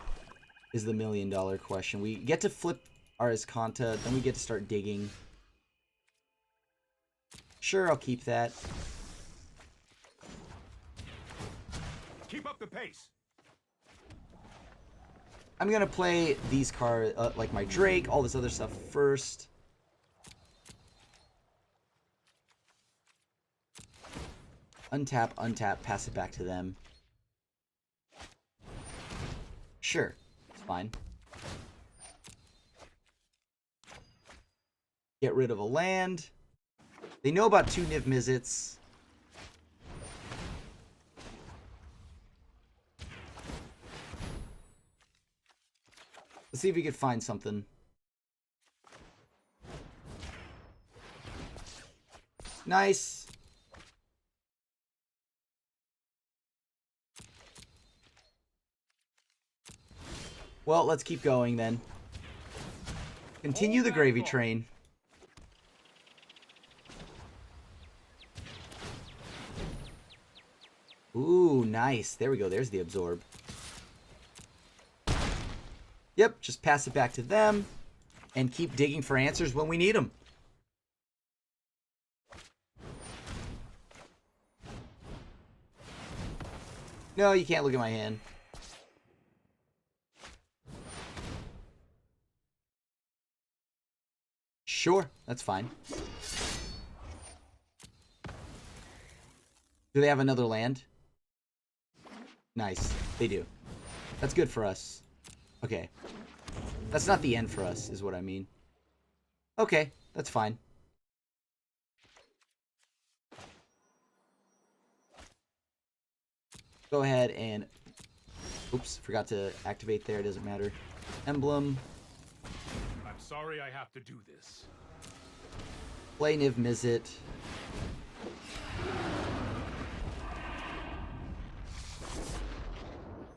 is the million-dollar question. We get to flip our Escanta, then we get to start digging. Sure, I'll keep that. Keep up the pace. I'm gonna play these cards, like my Drake, all this other stuff first. Untap, untap, pass it back to them. Sure, it's fine. Get rid of a land. They know about 2 niv-mizzets. Let's see if we can find something. Nice. Well, let's keep going then. Continue the gravy train. Ooh, nice. There we go. There's the absorb. Yep, just pass it back to them and keep digging for answers when we need them. No, you can't look at my hand. Sure, that's fine. Do they have another land? Nice, they do. That's good for us. Okay. That's not the end for us, is what I mean. Okay, that's fine. Go ahead and... Oops, forgot to activate there, doesn't matter. Emblem. I'm sorry I have to do this. Play niv-mizzet.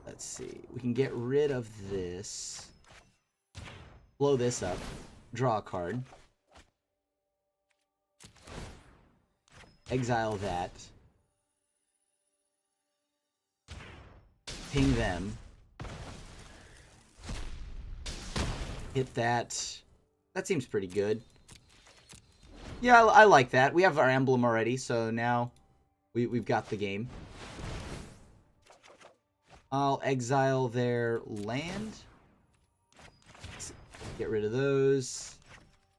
Let's see. We can get rid of this. Blow this up. Draw a card. Exile that. Ping them. Hit that. That seems pretty good. Yeah, I like that. We have our emblem already, so now we've got the game. I'll exile their land. Let's get rid of those.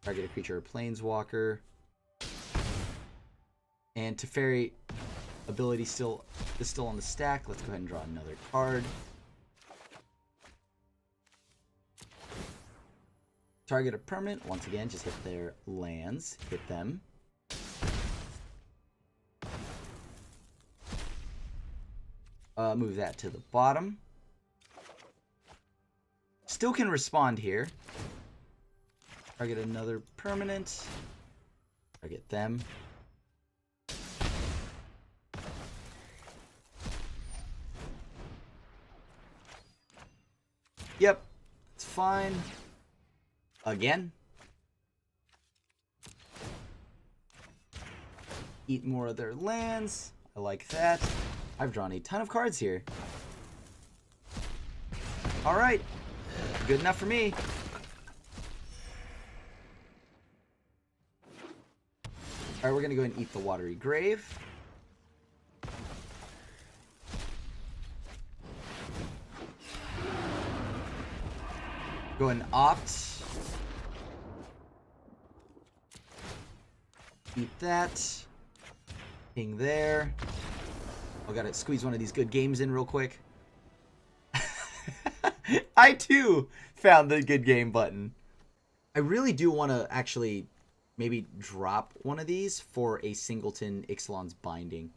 Target a creature or planeswalker. And Teferi ability is still on the stack. Let's go ahead and draw another card. Target a permanent. Once again, just hit their lands. Hit them. Move that to the bottom. Still can respond here. Target another permanent. Target them. Yep, it's fine. Again. Eat more of their lands. I like that. I've drawn a ton of cards here. Alright. Good enough for me. Alright, we're going to go and eat the Watery Grave. Go and opt. Eat that. Ping there. I gotta squeeze one of these good games in real quick. I too found the good game button. I really do want to actually maybe drop one of these for a singleton Ixalan's Binding.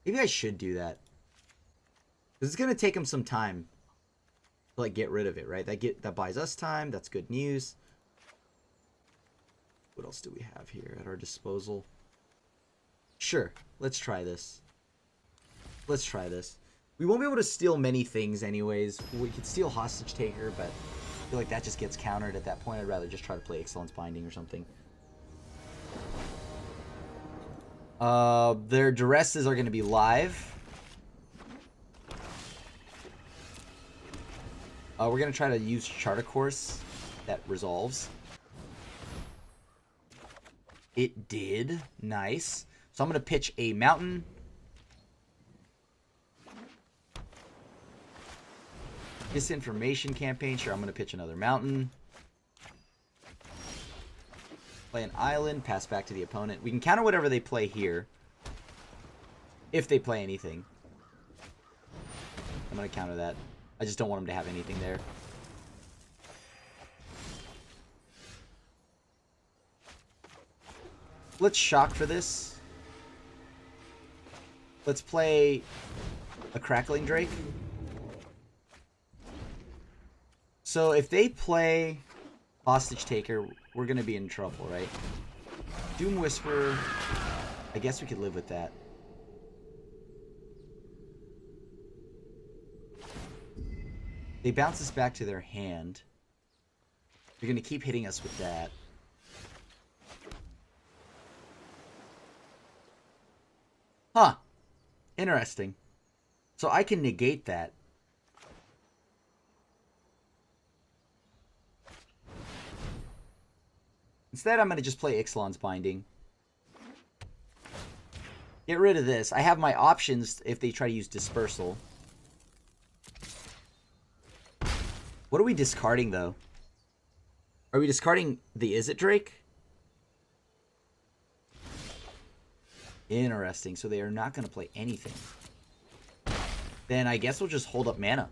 Maybe I should do that. Because it's gonna take him some time to like get rid of it, right? That buys us time. That's good news. What else do we have here at our disposal? Sure, let's try this. Let's try this. We won't be able to steal many things anyways. We could steal Hostage Taker, but I feel like that just gets countered at that point. I'd rather just try to play Ixalan's Binding or something. Their duresses are going to be live. We're going to try to use Charter Course. That resolves. It did. Nice. So I'm going to pitch a mountain. Disinformation campaign. Sure, I'm going to pitch another mountain. Play an island. Pass back to the opponent. We can counter whatever they play here. If they play anything. I'm going to counter that. I just don't want them to have anything there. Let's shock for this. Let's play a Crackling Drake. So if they play Hostage Taker, we're going to be in trouble, right? Doom Whisperer, I guess we could live with that. They bounce us back to their hand. They're going to keep hitting us with that. Huh. Interesting. So I can negate that. Instead, I'm going to just play Ixalan's Binding. Get rid of this. I have my options if they try to use Dispersal. What are we discarding, though? Are we discarding the Izzet Drake? Interesting. So they are not going to play anything. Then I guess we'll just hold up mana.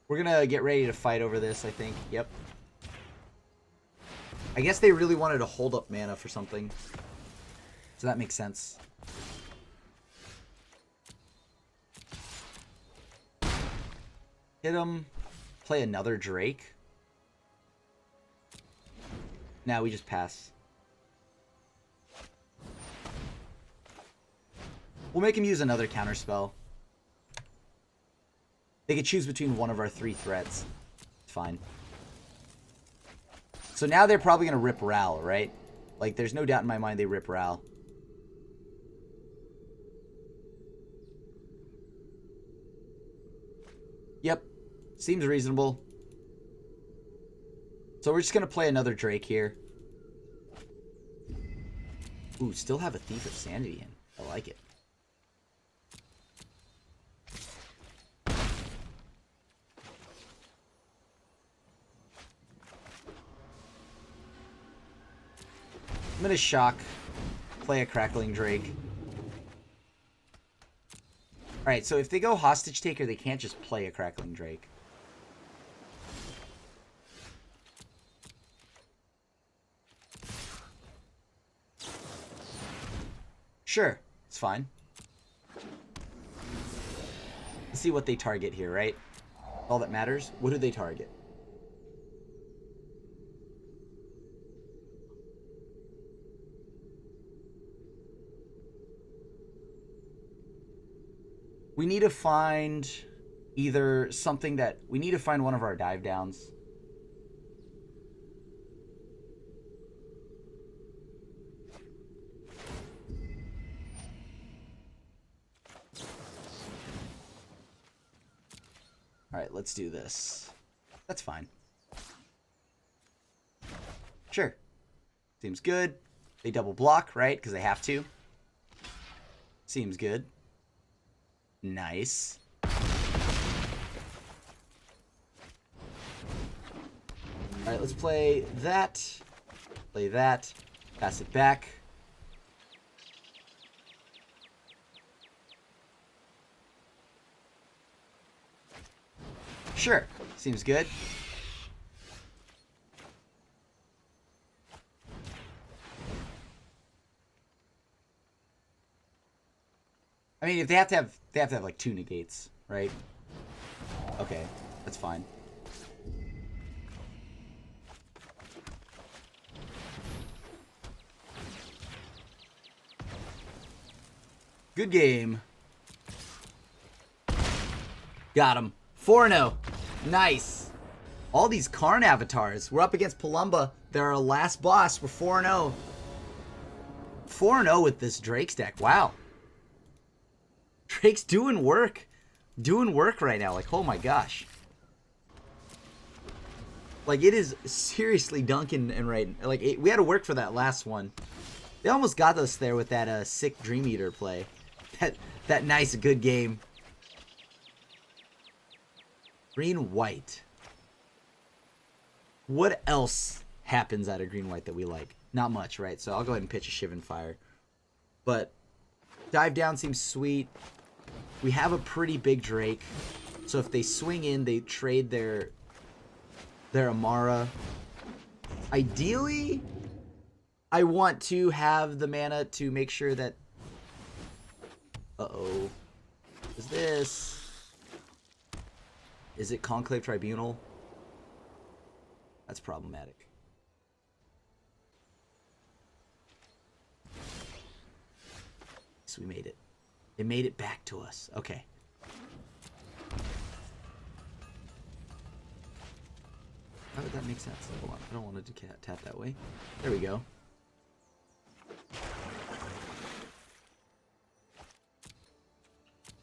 We're going to get ready to fight over this, I think. Yep. I guess they really wanted to hold up mana for something. So that makes sense. Hit him. Play another Drake. Now we just pass. We'll make him use another counterspell. They could choose between one of our 3 threats. It's fine. So now they're probably going to rip Ral, right? Like, there's no doubt in my mind they rip Ral. Yep. Seems reasonable. So we're just going to play another Drake here. Ooh, still have a Thief of Sanity in. I like it. I'm going to shock. Play a Crackling Drake. Alright, so if they go Hostage Taker, they can't just play a Crackling Drake. Sure, it's fine. Let's see what they target here, right? All that matters. What do they target? We need to find either something that... We need to find one of our dive downs. Alright, let's do this. That's fine. Sure. Seems good. They double block, right? Because they have to. Seems good. Nice. Alright, let's play that. Play that. Pass it back. Sure. Seems good. I mean, if they have to have like 2 negates, right? Okay, that's fine. Good game. Got him. 4-0. Nice. All these Karn avatars. We're up against Palumba. They're our last boss. We're 4-0. 4-0 with this Drake's deck. Wow. Drake's doing work. Doing work right now. Like, oh my gosh. Like, it is seriously dunking and right. Like, we had to work for that last one. They almost got us there with that sick Dream Eater play. That nice, good game. Green-white. What else happens out of green-white that we like? Not much, right? So I'll go ahead and pitch a Shivan Fire. But dive down seems sweet. We have a pretty big Drake. So if they swing in, they trade their Amara. Ideally, I want to have the mana to make sure that... Uh-oh. Is this... Is it Conclave Tribunal? That's problematic. So we made it. It made it back to us. Okay. How would that make sense? Hold on. I don't want to tap that way. There we go.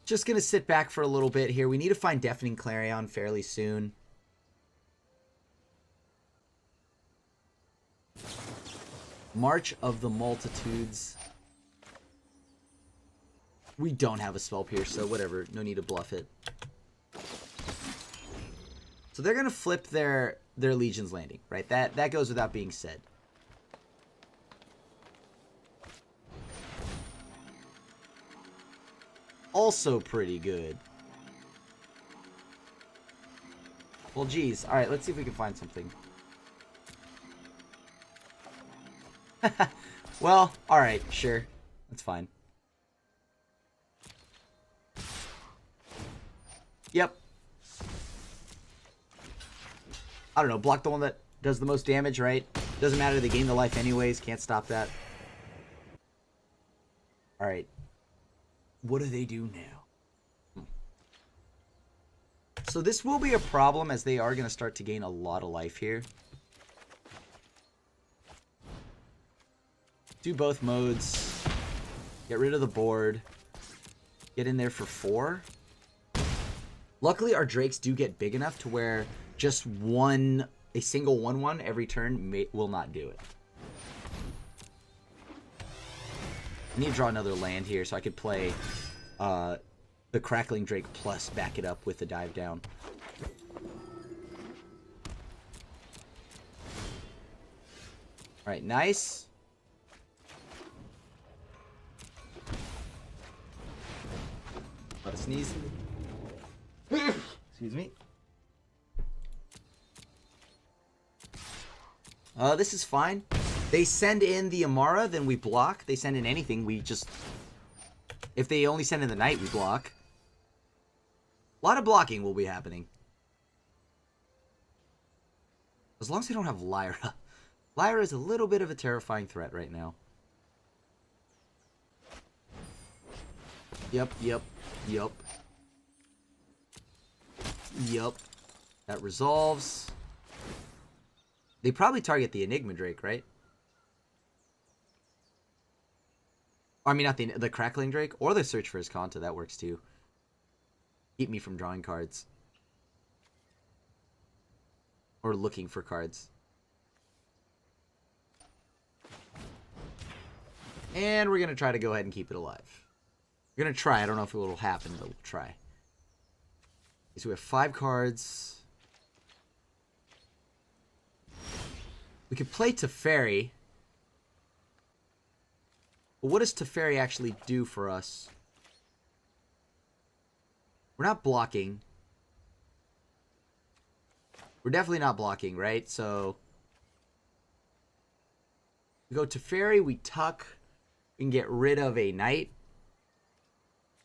Just going to sit back for a little bit here. We need to find Deafening Clarion fairly soon. March of the Multitudes. We don't have a Spell Pierce, so whatever. No need to bluff it. So they're going to flip their Legion's Landing, right? That goes without being said. Also pretty good. Well, geez. All right, let's see if we can find something. Well, all right, sure. That's fine. Yep. I don't know. Block the one that does the most damage, right? Doesn't matter. They gain the life anyways. Can't stop that. All right. What do they do now? So this will be a problem as they are going to start to gain a lot of life here. Do both modes. Get rid of the board. Get in there for 4. Luckily, our Drakes do get big enough to where just a single 1/1 every turn will not do it. I need to draw another land here so I could play the Crackling Drake plus back it up with the dive down. Alright, nice. Let us sneeze. Excuse me. This is fine. They send in the Amara, then we block. They send in anything, we just... If they only send in the Knight, we block. A lot of blocking will be happening. As long as they don't have Lyra. Lyra is a little bit of a terrifying threat right now. Yep. That resolves. They probably target the Enigma Drake, right? I mean, not the Crackling Drake, or the Search for his Kanta. That works too. Keep me from drawing cards. Or looking for cards. And we're going to try to go ahead and keep it alive. We're going to try. I don't know if it will happen, but we'll try. So we have 5 cards. We could play Teferi. But what does Teferi actually do for us? We're not blocking. We're definitely not blocking, right? So we go Teferi, we tuck, we can get rid of a Knight.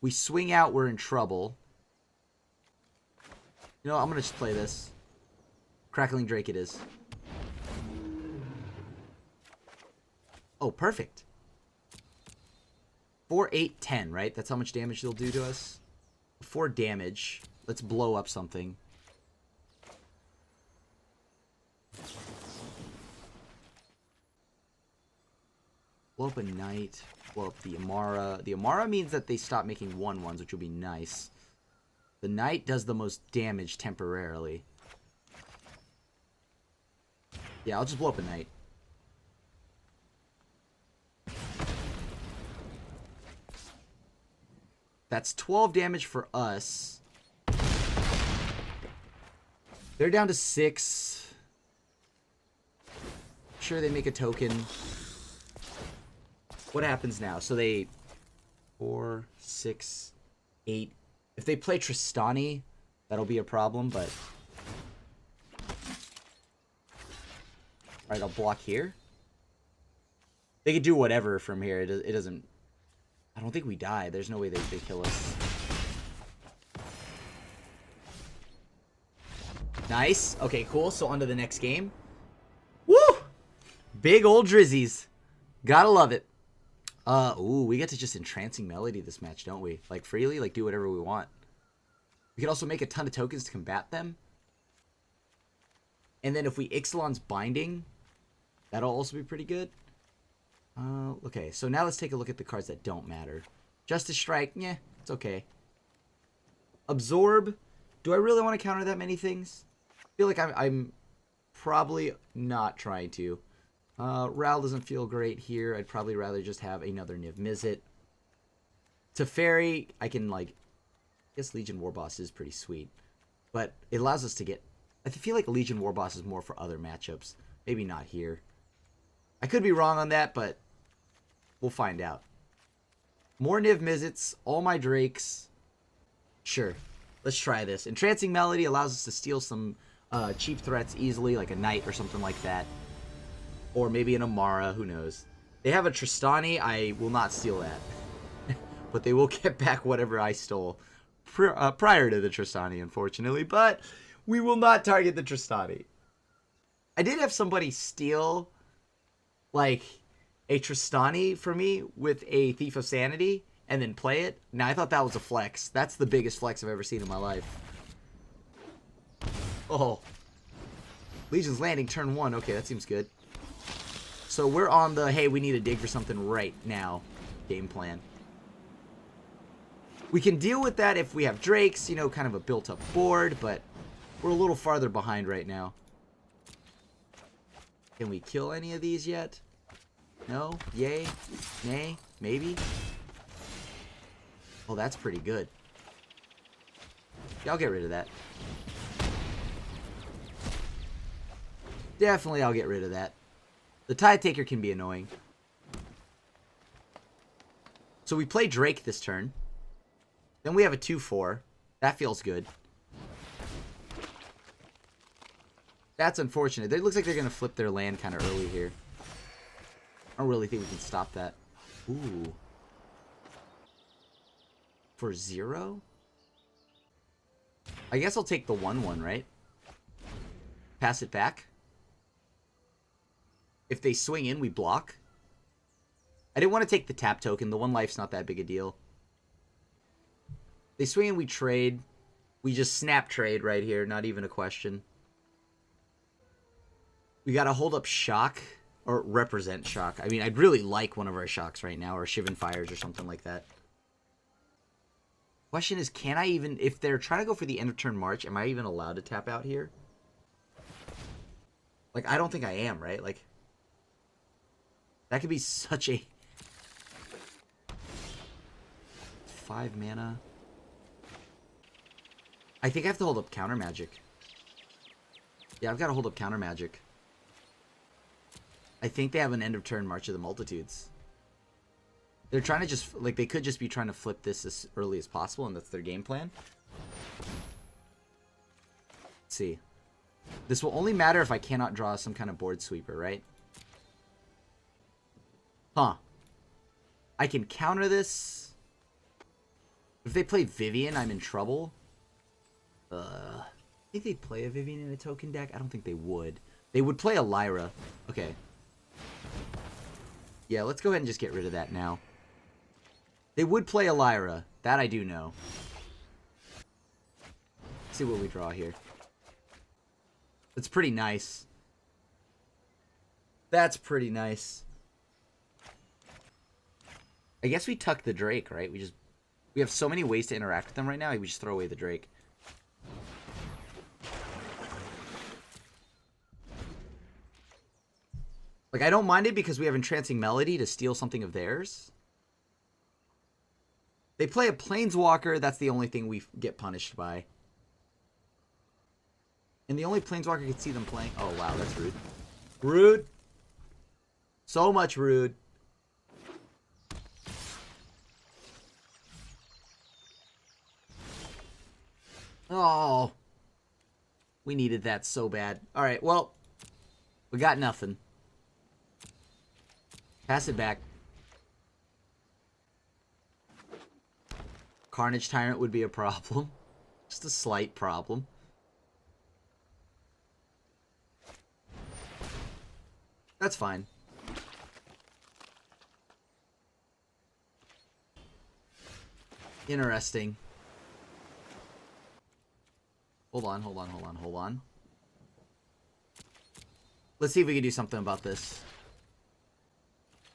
We swing out, we're in trouble. You know, I'm going to just play this. Crackling Drake it is. Oh, perfect. 4, 8, 10, right? That's how much damage they'll do to us. 4 damage. Let's blow up something. Blow up a knight. Blow up the Amara. The Amara means that they stop making 1/1s, which will be nice. The knight does the most damage temporarily. Yeah, I'll just blow up a knight. That's 12 damage for us. They're down to 6. Sure, they make a token. What happens now? So they 4, 6, 8. If they play Tristani, that'll be a problem, but alright, I'll block here. They could do whatever from here. It doesn't... I don't think we die. There's no way they kill us. Nice. Okay, cool. So on to the next game. Woo! Big old drizzies. Gotta love it. Ooh, we get to just entrancing melody this match, don't we? Like, freely, like, do whatever we want. We could also make a ton of tokens to combat them. And then if we Ixalan's Binding, that'll also be pretty good. Okay, so now let's take a look at the cards that don't matter. Justice Strike, yeah, it's okay. Absorb, do I really want to counter that many things? I feel like I'm probably not trying to. Ral doesn't feel great here. I'd probably rather just have another niv-mizzet. Teferi, I can, like... I guess Legion Warboss is pretty sweet. But it allows us to get... I feel like Legion Warboss is more for other matchups. Maybe not here. I could be wrong on that, but... we'll find out. More niv-mizzets. All my drakes. Sure. Let's try this. Entrancing Melody allows us to steal some cheap threats easily, like a knight or something like that. Or maybe an Amara, who knows. They have a Tristani, I will not steal that. But they will get back whatever I stole prior to the Tristani, unfortunately. But we will not target the Tristani. I did have somebody steal, like, a Tristani for me with a Thief of Sanity and then play it. Now, I thought that was a flex. That's the biggest flex I've ever seen in my life. Oh. Legion's Landing, turn 1. Okay, that seems good. So we're on the, hey, we need to dig for something right now game plan. We can deal with that if we have drakes, you know, kind of a built-up board, but we're a little farther behind right now. Can we kill any of these yet? No? Yay? Nay? Maybe? Oh, that's pretty good. Yeah, I'll get rid of that. Definitely I'll get rid of that. The Tide Taker can be annoying. So we play Drake this turn. Then we have a 2/4. That feels good. That's unfortunate. It looks like they're going to flip their land kind of early here. I don't really think we can stop that. Ooh. For 0? I guess I'll take the 1/1, right? Pass it back. If they swing in, we block. I didn't want to take the tap token. The 1 life's not that big a deal. They swing in, we trade. We just snap trade right here. Not even a question. We got to hold up Shock. Or represent Shock. I mean, I'd really like one of our Shocks right now. Or Shivan Fires or something like that. Question is, can I even... If they're trying to go for the end of turn March, am I even allowed to tap out here? Like, I don't think I am, right? Like... That could be such a... 5 mana. I think I have to hold up Counter Magic. Yeah, I've got to hold up Counter Magic. I think they have an end of turn March of the Multitudes. They're trying to just... Like, they could just be trying to flip this as early as possible, and that's their game plan. Let's see. This will only matter if I cannot draw some kind of board sweeper, right? Huh. I can counter this. If they play Vivian, I'm in trouble. I think they'd play a Vivian in a token deck. I don't think they would. They would play a Lyra. Okay. Yeah, let's go ahead and just get rid of that now. They would play a Lyra. That I do know. Let's see what we draw here. That's pretty nice. That's pretty nice. I guess we tuck the Drake, right? We have so many ways to interact with them right now. We just throw away the Drake. Like, I don't mind it because we have Entrancing Melody to steal something of theirs. They play a Planeswalker. That's the only thing we get punished by. And the only Planeswalker could see them playing. Oh, wow, that's rude. Rude. So much rude. Oh. We needed that so bad. Alright, well. We got nothing. Pass it back. Carnage Tyrant would be a problem. Just a slight problem. That's fine. Interesting. Hold on. Let's see if we can do something about this.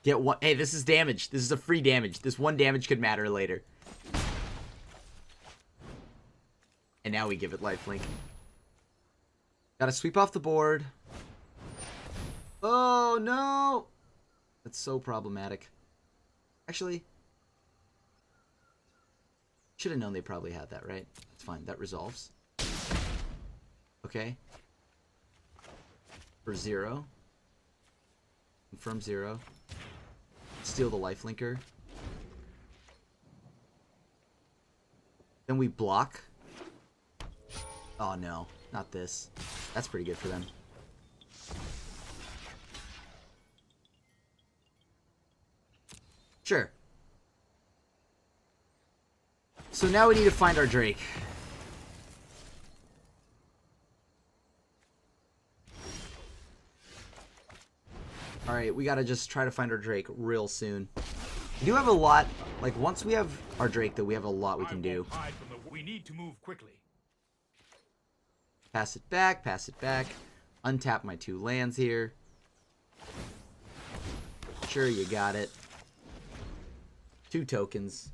Get one. Hey, this is damage. This is a free damage. This one damage could matter later. And now we give it lifelink. Gotta sweep off the board. Oh, no! That's so problematic. Actually, should have known they probably had that, right? That's fine. That resolves. Okay. For 0. Confirm 0. Steal the lifelinker. Then we block. Oh no, not this. That's pretty good for them. Sure. So now we need to find our Drake. Alright, we gotta just try to find our Drake real soon. We do have a lot. Like, once we have our Drake, though, we have a lot we can do. We need to move quickly. Pass it back, pass it back. Untap my 2 lands here. Sure, you got it. 2 tokens.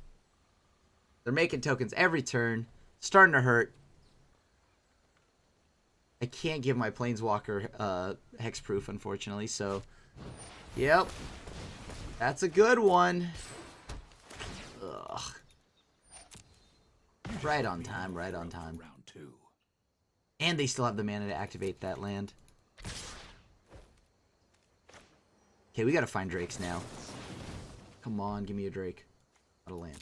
They're making tokens every turn. Starting to hurt. I can't give my Planeswalker hexproof, unfortunately, so... Yep. That's a good one. Ugh. Right on time, right on time. Round 2. And they still have the mana to activate that land. Okay, we gotta find Drakes now. Come on, give me a Drake. Not a land.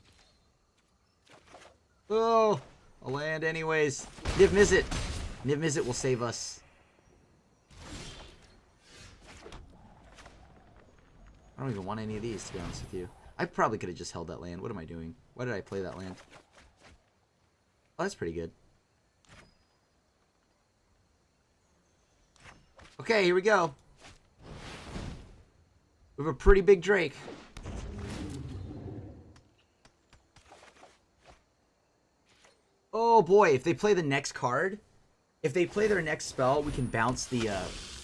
Oh! A land anyways. Niv-mizzet. Niv-mizzet will save us. I don't even want any of these, to be honest with you. I probably could have just held that land. What am I doing? Why did I play that land? Oh, that's pretty good. Okay, here we go. We have a pretty big Drake. Oh boy, if they play the next card, if they play their next spell, we can bounce the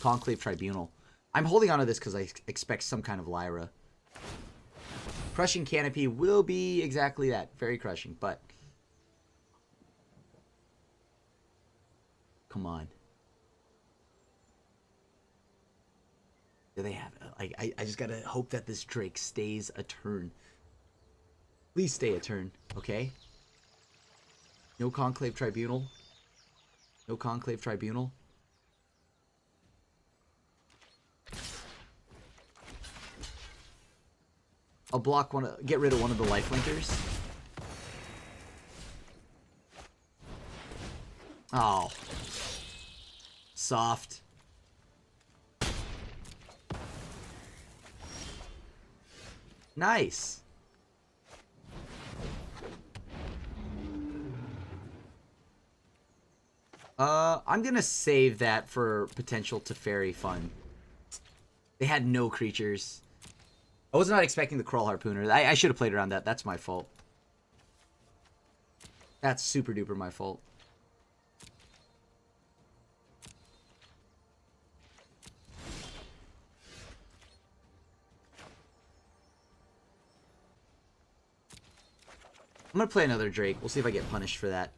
Conclave Tribunal. I'm holding on to this because I expect some kind of Lyra. Crushing Canopy will be exactly that. Very crushing, but... Come on. Do they have... I just gotta hope that this Drake stays a turn. Please stay a turn, okay? No Conclave Tribunal. No Conclave Tribunal. I'll block one. Get rid of one of the lifelinkers. Oh, soft. Nice. I'm gonna save that for potential Teferi fun. They had no creatures. I was not expecting the Crawl Harpooner. I should have played around that. That's my fault. That's super duper my fault. I'm gonna play another Drake. We'll see if I get punished for that.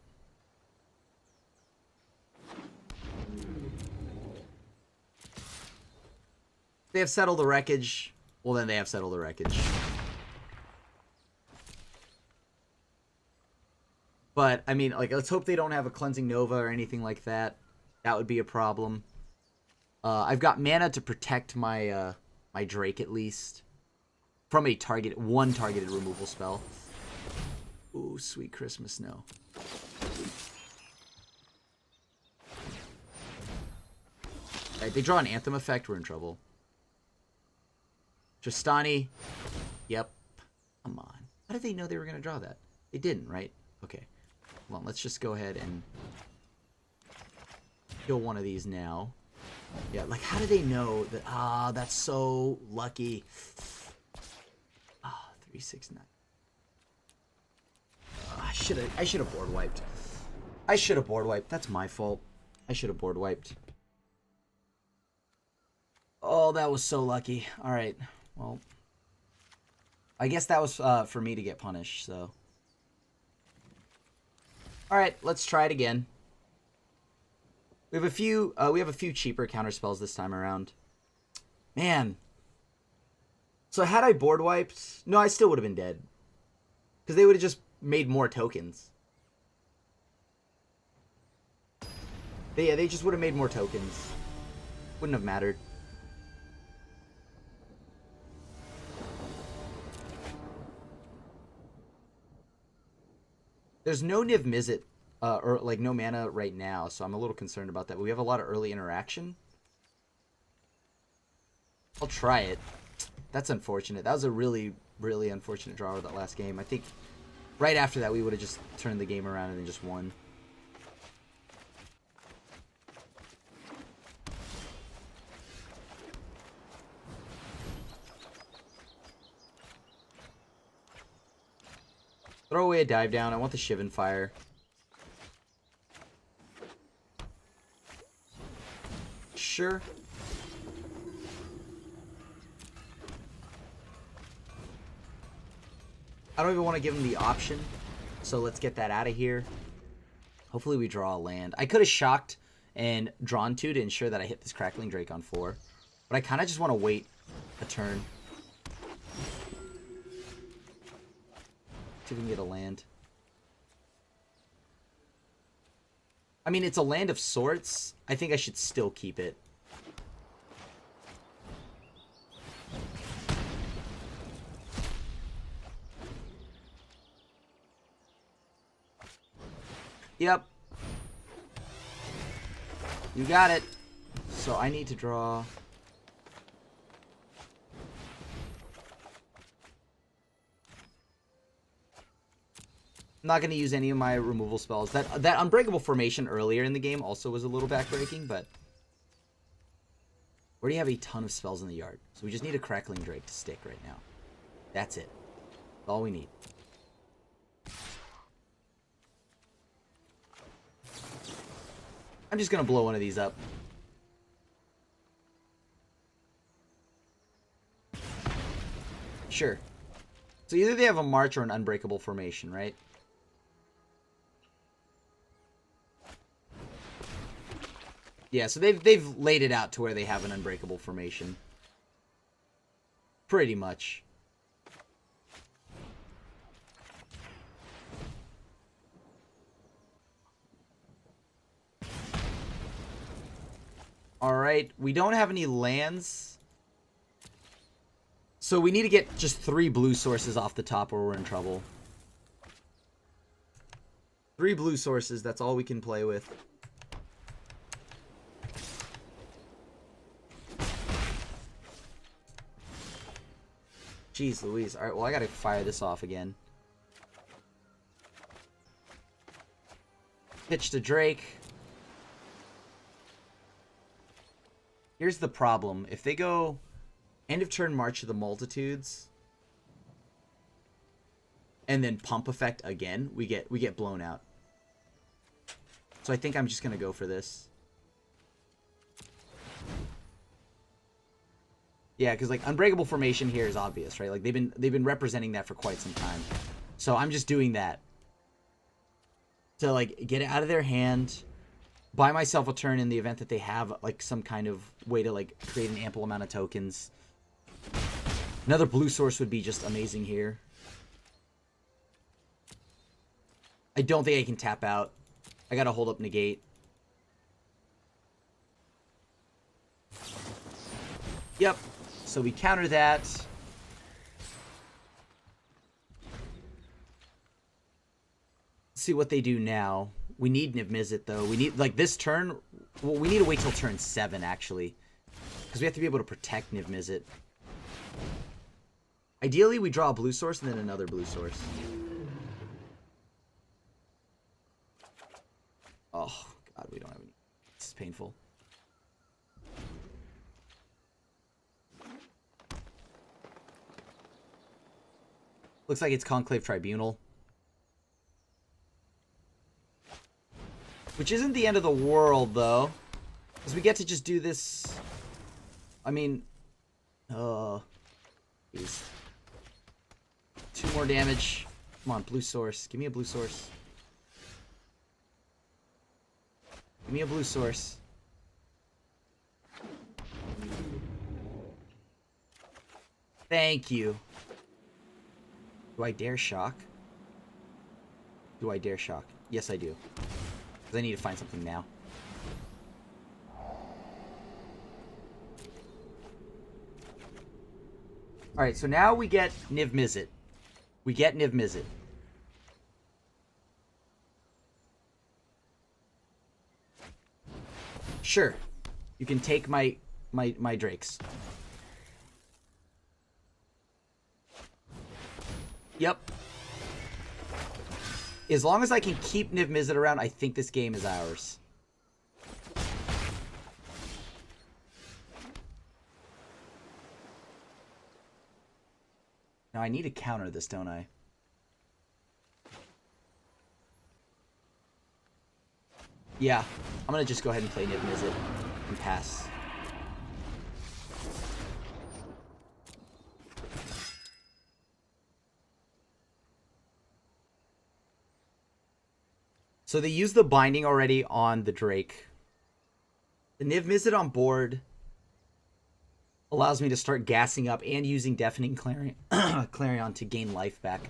They have settled the wreckage. Well, then they have settled the wreckage. But, I mean, like, let's hope they don't have a Cleansing Nova or anything like that. That would be a problem. I've got mana to protect my my Drake, at least. From a one targeted removal spell. Ooh, sweet Christmas snow. Alright, they draw an Anthem effect, we're in trouble. Tristani. Yep. Come on. How did they know they were going to draw that? They didn't, right? Okay. Well, let's just go ahead and kill one of these now. Yeah, like, how do they know that? Ah, that's so lucky. Ah, 369. I should have board wiped. I should have board wiped. That's my fault. I should have board wiped. Oh, that was so lucky. All right. Well, I guess that was for me to get punished, so. All right, let's try it again. We have a few cheaper counter spells this time around. Man. So had I board wiped, no, I still would have been dead. Because they would have just made more tokens. Yeah, they just would have made more tokens. Wouldn't have mattered. There's no niv-mizzet, or like no mana right now, so I'm a little concerned about that. But we have a lot of early interaction. I'll try it. That's unfortunate. That was a really, really unfortunate draw of that last game. I think right after that we would have just turned the game around and then just won. Throw away a dive down. I want the Shivan Fire. Sure. I don't even want to give him the option. So let's get that out of here. Hopefully we draw a land. I could have shocked and drawn two to ensure that I hit this Crackling Drake on 4. But I kind of just want to wait a turn. See if we can get a land. I mean, it's a land of sorts. I think I should still keep it. Yep. You got it. So I need to draw... I'm not going to use any of my removal spells. That Unbreakable Formation earlier in the game also was a little backbreaking, but... we already have a ton of spells in the yard. So we just need a Crackling Drake to stick right now. That's it. That's all we need. I'm just going to blow one of these up. Sure. So either they have a March or an Unbreakable Formation, right? Yeah, so they've laid it out to where they have an Unbreakable Formation. Pretty much. Alright, we don't have any lands. So we need to get just 3 blue sources off the top or we're in trouble. 3 blue sources, that's all we can play with. Jeez Louise. Alright, well I gotta fire this off again. Pitch to Drake. Here's the problem. If they go end of turn March of the Multitudes and then pump effect again, we get blown out. So I think I'm just gonna go for this. Yeah, because like Unbreakable Formation here is obvious, right? Like they've been representing that for quite some time. So I'm just doing that to like get it out of their hand, buy myself a turn in the event that they have like some kind of way to like create an ample amount of tokens. Another blue source would be just amazing here. I don't think I can tap out. I gotta hold up negate. Yep. So we counter that. Let's see what they do now. We need niv-mizzet though. We need like this turn. Well, we need to wait till turn 7 actually, because we have to be able to protect niv-mizzet. Ideally, we draw a blue source and then another blue source. Oh god, we don't have any. This is painful. Looks like it's Conclave Tribunal. Which isn't the end of the world, though. Because we get to just do this... I mean... Geez. 2 more damage. Come on, blue source. Give me a blue source. Give me a blue source. Thank you. Do I dare shock? Do I dare shock? Yes, I do. Because I need to find something now. Alright, so now we get niv-mizzet. We get niv-mizzet. Sure. You can take my drakes. Yep. As long as I can keep niv-mizzet around, I think this game is ours. Now I need to counter this, don't I? Yeah. I'm going to just go ahead and play niv-mizzet and pass. So they used the binding already on the Drake. The niv-mizzet on board allows me to start gassing up and using Deafening Clarion, Clarion to gain life back.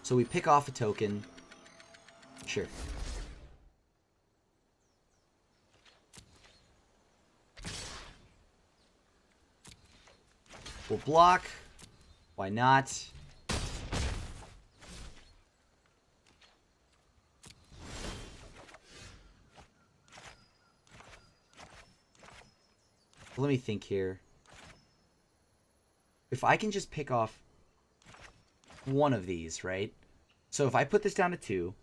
So we pick off a token. Sure. We'll block. Why not? Let me think here. If I can just pick off one of these, right? So if I put this down to 2,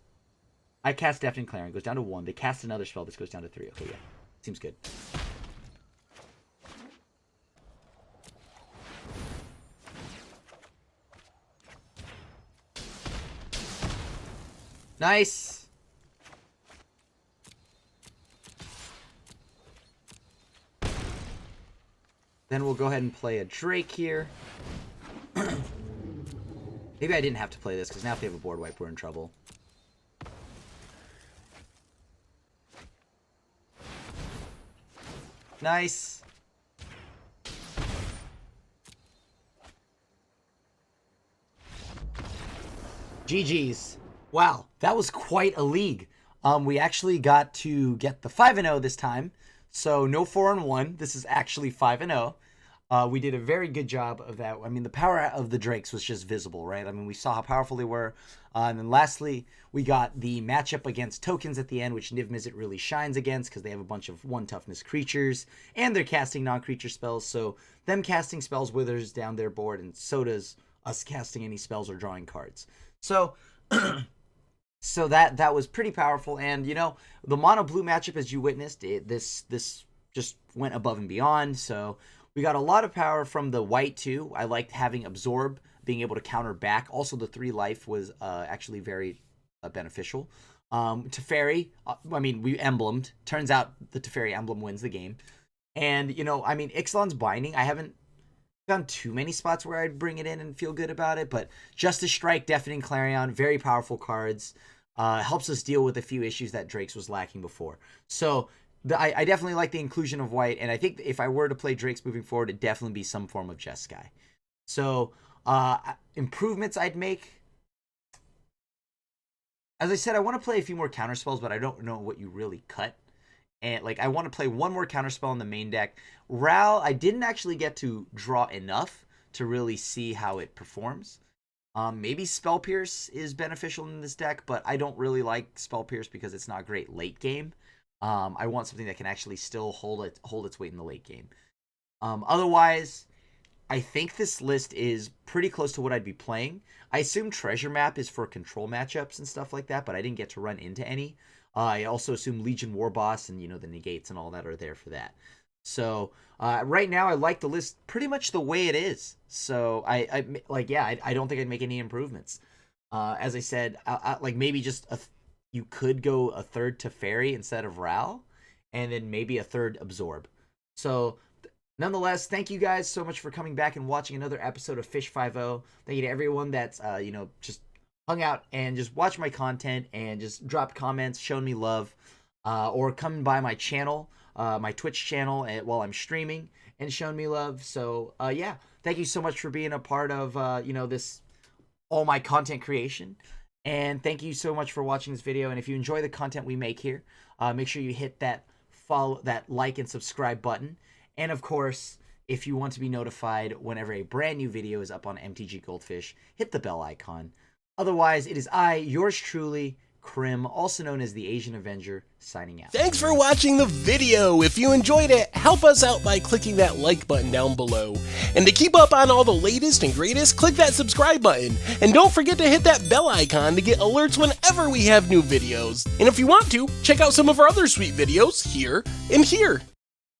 I cast Deafening Clarion, goes down to 1. They cast another spell, this goes down to 3. Okay, yeah. Seems good. Nice! Then we'll go ahead and play a Drake here. Maybe I didn't have to play this, because now if they have a board wipe, we're in trouble. Nice! GG's. Wow, that was quite a league. We actually got to get the 5-0 this time. So no 4-1. This is actually 5-0. We did a very good job of that. I mean, the power of the Drakes was just visible, right? I mean, we saw how powerful they were. And then lastly, we got the matchup against tokens at the end, which niv-mizzet really shines against because they have a bunch of 1 toughness creatures and they're casting non-creature spells. So them casting spells withers down their board, and so does us casting any spells or drawing cards. So so that was pretty powerful. And, you know, the mono blue matchup, as you witnessed, this just went above and beyond. So we got a lot of power from the white too. I liked having absorb, being able to counter back. Also, the 3 life was actually very beneficial. Teferi, I mean, we emblemed. Turns out the Teferi emblem wins the game. And, you know, I mean, Ixalan's binding, I haven't found too many spots where I'd bring it in and feel good about it, but Justice Strike, Deafening Clarion, very powerful cards. Helps us deal with a few issues that Drake's was lacking before. So I definitely like the inclusion of white, and I think if I were to play Drake's moving forward, it'd definitely be some form of Jeskai. So improvements I'd make. As I said, I want to play a few more counterspells, but I don't know what you really cut. And like, I want to play one more counterspell in the main deck. Ral, I didn't actually get to draw enough to really see how it performs. Maybe Spell Pierce is beneficial in this deck, but I don't really like Spell Pierce because it's not great late game. I want something that can actually still hold its weight in the late game. Otherwise, I think this list is pretty close to what I'd be playing. I assume Treasure Map is for control matchups and stuff like that, but I didn't get to run into any. I also assume Legion War Boss and, the negates and all that are there for that. So right now I like the list pretty much the way it is. So I don't think I'd make any improvements. As I said, like maybe just you could go a third Teferi instead of Ral, and then maybe a third Absorb. So nonetheless, thank you guys so much for coming back and watching another episode of Fish 5-0. Thank you to everyone that's just hung out and just watched my content and just dropped comments, shown me love, or come by my channel, my Twitch channel, while I'm streaming and shown me love. So yeah, thank you so much for being a part of this all my content creation. And thank you so much for watching this video. And if you enjoy the content we make here, make sure you hit that like and subscribe button. And of course, if you want to be notified whenever a brand new video is up on MTGGoldfish, hit the bell icon. Otherwise, it is I, yours truly, Krim, also known as the Asian Avenger, signing out. Thanks for watching the video. If you enjoyed it, help us out by clicking that like button down below. And to keep up on all the latest and greatest, click that subscribe button. And don't forget to hit that bell icon to get alerts whenever we have new videos. And if you want to, check out some of our other sweet videos here and here.